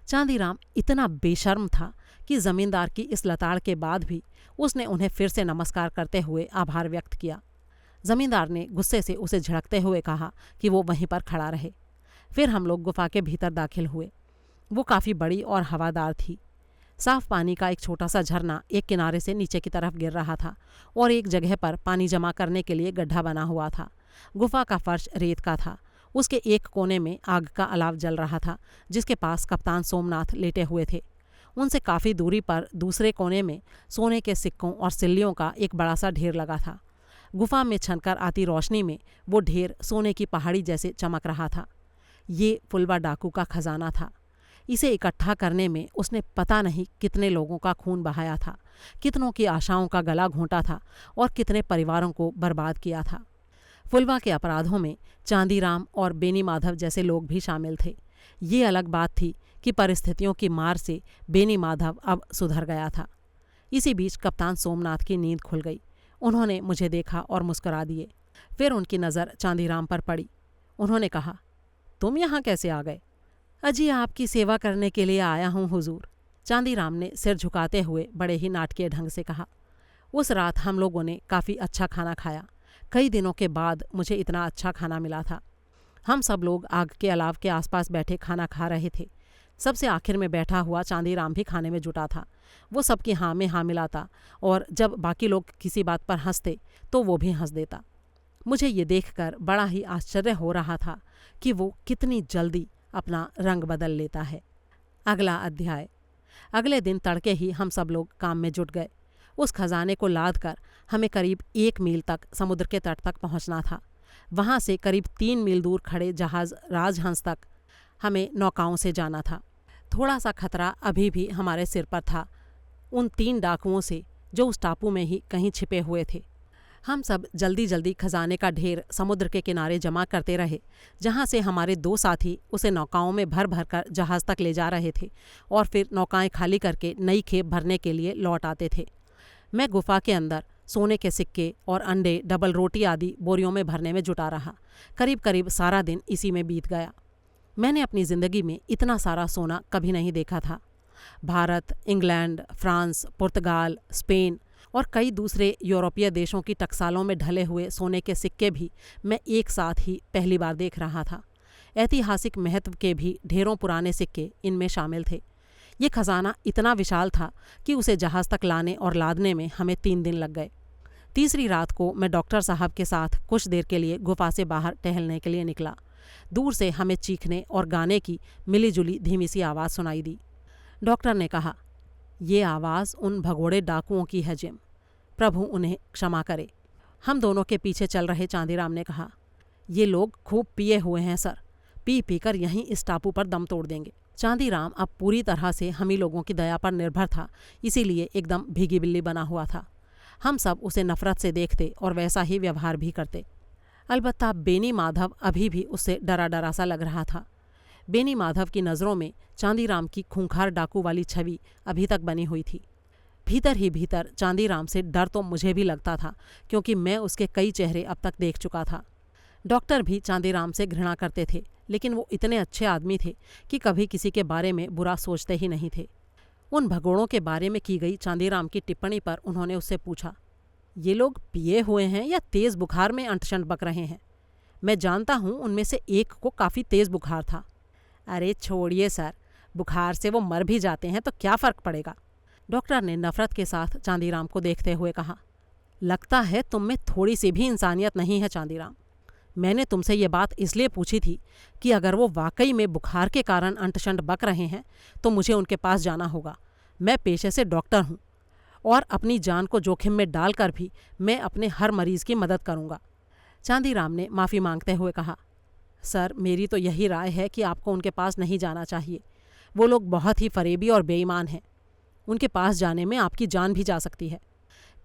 चांदीराम इतना बेशर्म था कि जमींदार की इस लताड़ के बाद भी उसने उन्हें फिर से नमस्कार करते हुए आभार व्यक्त किया। जमींदार ने गुस्से से उसे झिड़कते हुए कहा कि वो वहीं पर खड़ा रहे। फिर हम लोग गुफा के भीतर दाखिल हुए। वो काफ़ी बड़ी और हवादार थी। साफ पानी का एक छोटा सा झरना एक किनारे से नीचे की तरफ गिर रहा था और एक जगह पर पानी जमा करने के लिए गड्ढा बना हुआ था। गुफा का फर्श रेत का था। उसके एक कोने में आग का अलाव जल रहा था, जिसके पास कप्तान सोमनाथ लेटे हुए थे। उनसे काफ़ी दूरी पर दूसरे कोने में सोने के सिक्कों और सिल्लियों का एक बड़ा सा ढेर लगा था। गुफा में छनकर आती रोशनी में वो ढेर सोने की पहाड़ी जैसे चमक रहा था। ये फुलवा डाकू का खजाना था। इसे इकट्ठा करने में उसने पता नहीं कितने लोगों का खून बहाया था, कितनों की आशाओं का गला घोंटा था और कितने परिवारों को बर्बाद किया था। फुलवा के अपराधों में चांदीराम और बेनी माधव जैसे लोग भी शामिल थे। ये अलग बात थी कि परिस्थितियों की मार से बेनी माधव अब सुधर गया था। इसी बीच कप्तान सोमनाथ की नींद खुल गई। उन्होंने मुझे देखा और मुस्कुरा दिए। फिर उनकी नज़र चांदीराम पर पड़ी। उन्होंने कहा, तुम यहाँ कैसे आ गए? अजी, आपकी सेवा करने के लिए आया हूँ हुजूर। चांदीराम ने सिर झुकाते हुए बड़े ही नाटकीय ढंग से कहा। उस रात हम लोगों ने काफ़ी अच्छा खाना खाया। कई दिनों के बाद मुझे इतना अच्छा खाना मिला था। हम सब लोग आग के अलाव के आसपास बैठे खाना खा रहे थे। सबसे आखिर में बैठा हुआ चांदीराम भी खाने में जुटा था, वो सबकी हाँ में हाँ मिलाता और जब बाकी लोग किसी बात पर हंसते तो वो भी हंस देता। मुझे ये देखकर बड़ा ही आश्चर्य हो रहा था कि वो कितनी जल्दी अपना रंग बदल लेता है। अगला अध्याय। अगले दिन तड़के ही हम सब लोग काम में जुट गए। उस खजाने को लाद कर हमें करीब 1 मील तक समुद्र के तट तक पहुंचना था। वहां से करीब 3 मील दूर खड़े जहाज राजहंस तक हमें नौकाओं से जाना था। थोड़ा सा खतरा अभी भी हमारे सिर पर था, उन 3 डाकुओं से जो उस टापू में ही कहीं छिपे हुए थे। हम सब जल्दी जल्दी खजाने का ढेर समुद्र के किनारे जमा करते रहे, जहाँ से हमारे 2 साथी उसे नौकाओं में भर भर कर जहाज़ तक ले जा रहे थे और फिर नौकाएं खाली करके नई खेप भरने के लिए लौट आते थे। मैं गुफा के अंदर सोने के सिक्के और अंडे, डबल रोटी आदि बोरियों में भरने में जुटा रहा। करीब करीब सारा दिन इसी में बीत गया। मैंने अपनी ज़िंदगी में इतना सारा सोना कभी नहीं देखा था। भारत, इंग्लैंड, फ्रांस, पुर्तगाल, स्पेन और कई दूसरे यूरोपीय देशों की टकसालों में ढले हुए सोने के सिक्के भी मैं एक साथ ही पहली बार देख रहा था। ऐतिहासिक महत्व के भी ढेरों पुराने सिक्के इनमें शामिल थे। ये खजाना इतना विशाल था कि उसे जहाज़ तक लाने और लादने में हमें 3 दिन लग गए। तीसरी रात को मैं डॉक्टर साहब के साथ कुछ देर के लिए गुफा से बाहर टहलने के लिए निकला। दूर से हमें चीखने और गाने की मिलीजुली धीमी सी आवाज़ सुनाई दी। डॉक्टर ने कहा, ये आवाज़ उन भगोड़े डाकुओं की है जिम, प्रभु उन्हें क्षमा करे। हम दोनों के पीछे चल रहे चांदीराम ने कहा, ये लोग खूब पिए हुए हैं सर, पी पी कर यहीं इस टापू पर दम तोड़ देंगे। चांदीराम अब पूरी तरह से हम ही लोगों की दया पर निर्भर था, इसीलिए एकदम भीगी बिल्ली बना हुआ था। हम सब उसे नफरत से देखते और वैसा ही व्यवहार भी करते। अलबत्ता बेनी माधव अभी भी उससे डरा डरा सा लग रहा था। बेनी माधव की नज़रों में चांदीराम की खूंखार डाकू वाली छवि अभी तक बनी हुई थी। भीतर ही भीतर चांदीराम से डर तो मुझे भी लगता था, क्योंकि मैं उसके कई चेहरे अब तक देख चुका था। डॉक्टर भी चांदीराम से घृणा करते थे, लेकिन वो इतने अच्छे आदमी थे कि कभी किसी के बारे में बुरा सोचते ही नहीं थे। उन भगोड़ों के बारे में की गई चांदीराम की टिप्पणी पर उन्होंने उससे पूछा, ये लोग पिए हुए हैं या तेज़ बुखार में अंटशंट बक रहे हैं? मैं जानता हूँ उनमें से एक को काफ़ी तेज़ बुखार था। अरे छोड़िए सर, बुखार से वो मर भी जाते हैं तो क्या फ़र्क पड़ेगा? डॉक्टर ने नफ़रत के साथ चांदीराम को देखते हुए कहा, लगता है तुम में थोड़ी सी भी इंसानियत नहीं है चांदीराम। मैंने तुमसे ये बात इसलिए पूछी थी कि अगर वो वाकई में बुखार के कारण अंटशंट बक रहे हैं तो मुझे उनके पास जाना होगा। मैं पेशे से डॉक्टर हूँ और अपनी जान को जोखिम में डालकर भी मैं अपने हर मरीज़ की मदद करूँगा। चांदीराम ने माफ़ी मांगते हुए कहा, सर मेरी तो यही राय है कि आपको उनके पास नहीं जाना चाहिए। वो लोग बहुत ही फरेबी और बेईमान हैं। उनके पास जाने में आपकी जान भी जा सकती है।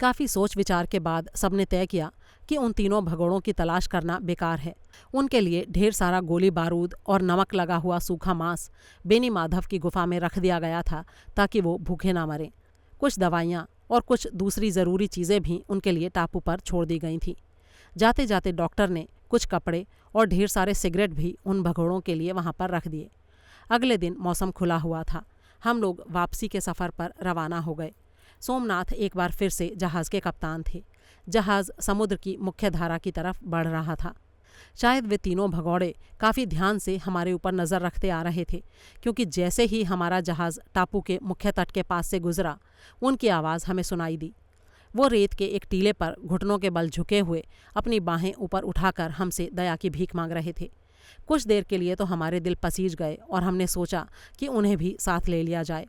काफ़ी सोच विचार के बाद सबने तय किया कि उन तीनों भगोड़ों की तलाश करना बेकार है। उनके लिए ढेर सारा गोली बारूद और नमक लगा हुआ सूखा मांस बेनी माधव की गुफा में रख दिया गया था ताकि वो भूखे ना मरें। कुछ दवाइयाँ और कुछ दूसरी ज़रूरी चीज़ें भी उनके लिए टापू पर छोड़ दी गई थीं। जाते जाते डॉक्टर ने कुछ कपड़े और ढेर सारे सिगरेट भी उन भगोड़ों के लिए वहाँ पर रख दिए। अगले दिन मौसम खुला हुआ था। हम लोग वापसी के सफ़र पर रवाना हो गए। सोमनाथ एक बार फिर से जहाज़ के कप्तान थे। जहाज़ समुद्र की मुख्य धारा की तरफ बढ़ रहा था। शायद वे तीनों भगौड़े काफ़ी ध्यान से हमारे ऊपर नज़र रखते आ रहे थे, क्योंकि जैसे ही हमारा जहाज़ टापू के मुख्य तट के पास से गुजरा, उनकी आवाज़ हमें सुनाई दी। वो रेत के एक टीले पर घुटनों के बल झुके हुए अपनी बाहें ऊपर उठाकर हमसे दया की भीख मांग रहे थे। कुछ देर के लिए तो हमारे दिल पसीज गए और हमने सोचा कि उन्हें भी साथ ले लिया जाए।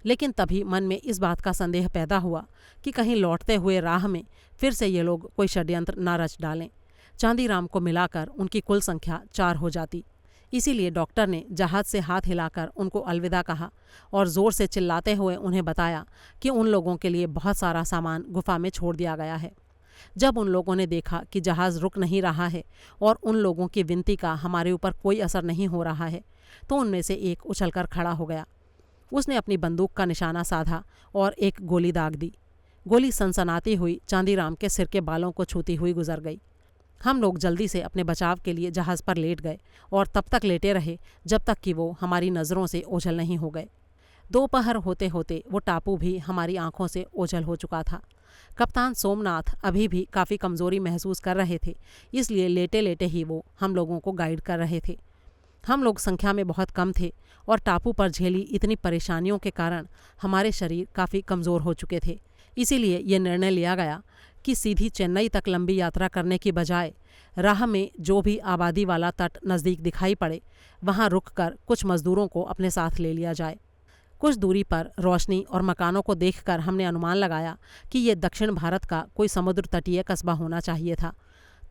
लेकिन तभी मन में इस बात का संदेह पैदा हुआ कि कहीं लौटते हुए राह में फिर से ये लोग कोई षड्यंत्र न रच डालें। चांदीराम को मिलाकर उनकी कुल संख्या 4 हो जाती। इसीलिए डॉक्टर ने जहाज़ से हाथ हिलाकर उनको अलविदा कहा और ज़ोर से चिल्लाते हुए उन्हें बताया कि उन लोगों के लिए बहुत सारा सामान गुफा में छोड़ दिया गया है। जब उन लोगों ने देखा कि जहाज़ रुक नहीं रहा है और उन लोगों की विनती का हमारे ऊपर कोई असर नहीं हो रहा है, तो उनमें से एक उछलकर खड़ा हो गया। उसने अपनी बंदूक का निशाना साधा और एक गोली दाग दी। गोली सनसनाती हुई चांदीराम के सिर के बालों को छूती हुई गुजर गई। हम लोग जल्दी से अपने बचाव के लिए जहाज़ पर लेट गए और तब तक लेटे रहे जब तक कि वो हमारी नज़रों से ओझल नहीं हो गए। दोपहर होते होते वो टापू भी हमारी आंखों से ओझल हो चुका था। कप्तान सोमनाथ अभी भी काफ़ी कमज़ोरी महसूस कर रहे थे, इसलिए लेटे लेटे ही वो हम लोगों को गाइड कर रहे थे। हम लोग संख्या में बहुत कम थे और टापू पर झेली इतनी परेशानियों के कारण हमारे शरीर काफ़ी कमज़ोर हो चुके थे। इसीलिए ये निर्णय लिया गया कि सीधी चेन्नई तक लंबी यात्रा करने की बजाय राह में जो भी आबादी वाला तट नज़दीक दिखाई पड़े वहाँ रुककर कुछ मज़दूरों को अपने साथ ले लिया जाए। कुछ दूरी पर रोशनी और मकानों को देखकर हमने अनुमान लगाया कि ये दक्षिण भारत का कोई समुद्र तटीय कस्बा होना चाहिए था।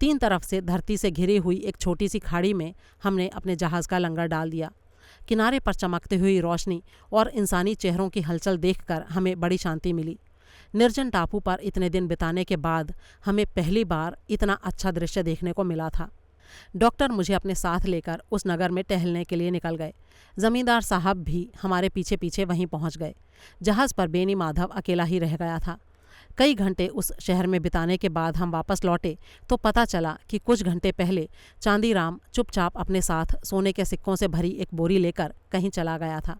3 तरफ से धरती से घिरी हुई एक छोटी सी खाड़ी में हमने अपने जहाज़ का लंगर डाल दिया। किनारे पर चमकती हुई रोशनी और इंसानी चेहरों की हलचल देखकर हमें बड़ी शांति मिली। निर्जन टापू पर इतने दिन बिताने के बाद हमें पहली बार इतना अच्छा दृश्य देखने को मिला था। डॉक्टर मुझे अपने साथ लेकर उस नगर में टहलने के लिए निकल गए। जमींदार साहब भी हमारे पीछे पीछे वहीं पहुंच गए। जहाज़ पर बेनी माधव अकेला ही रह गया था। कई घंटे उस शहर में बिताने के बाद हम वापस लौटे तो पता चला कि कुछ घंटे पहले चांदीराम चुपचाप अपने साथ सोने के सिक्कों से भरी एक बोरी लेकर कहीं चला गया था।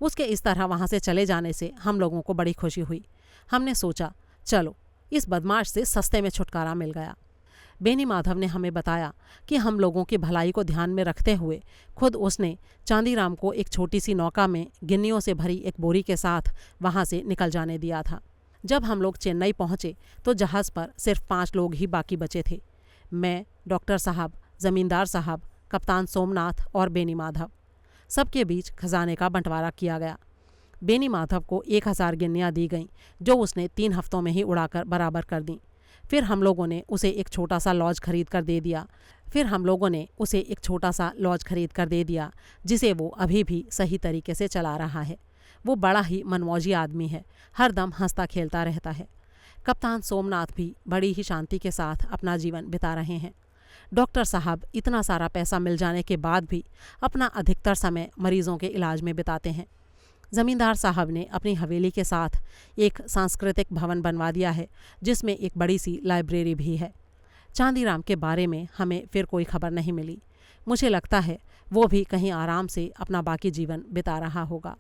उसके इस तरह वहाँ से चले जाने से हम लोगों को बड़ी खुशी हुई। हमने सोचा, चलो इस बदमाश से सस्ते में छुटकारा मिल गया। बेनी माधव ने हमें बताया कि हम लोगों की भलाई को ध्यान में रखते हुए खुद उसने चांदीराम को एक छोटी सी नौका में गिन्नियों से भरी एक बोरी के साथ वहाँ से निकल जाने दिया था। जब हम लोग चेन्नई पहुँचे तो जहाज़ पर सिर्फ 5 लोग ही बाकी बचे थे। मैं, डॉक्टर साहब, ज़मींदार साहब, कप्तान सोमनाथ और बेनी माधव। सबके बीच खजाने का बंटवारा किया गया। बेनी माधव को 1000 गिन्नियाँ दी गईं जो उसने 3 हफ्तों में ही उड़ाकर बराबर कर दी। फिर हम लोगों ने उसे एक छोटा सा लॉज खरीद कर दे दिया जिसे वो अभी भी सही तरीके से चला रहा है। वो बड़ा ही मनमौजी आदमी है, हर दम हंसता खेलता रहता है। कप्तान सोमनाथ भी बड़ी ही शांति के साथ अपना जीवन बिता रहे हैं। डॉक्टर साहब इतना सारा पैसा मिल जाने के बाद भी अपना अधिकतर समय मरीजों के इलाज में बिताते हैं। ज़मींदार साहब ने अपनी हवेली के साथ एक सांस्कृतिक भवन बनवा दिया है जिसमें एक बड़ी सी लाइब्रेरी भी है। चांदीराम के बारे में हमें फिर कोई खबर नहीं मिली। मुझे लगता है वो भी कहीं आराम से अपना बाकी जीवन बिता रहा होगा।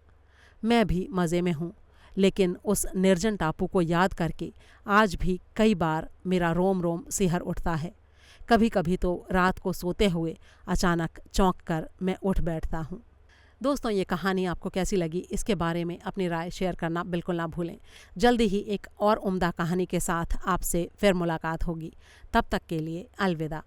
मैं भी मज़े में हूँ, लेकिन उस निर्जन टापू को याद करके आज भी कई बार मेरा रोम रोम सिहर उठता है। कभी कभी तो रात को सोते हुए अचानक चौंक कर मैं उठ बैठता हूँ। दोस्तों, ये कहानी आपको कैसी लगी इसके बारे में अपनी राय शेयर करना बिल्कुल ना भूलें। जल्दी ही एक और उम्दा कहानी के साथ आपसे फिर मुलाकात होगी। तब तक के लिए अलविदा।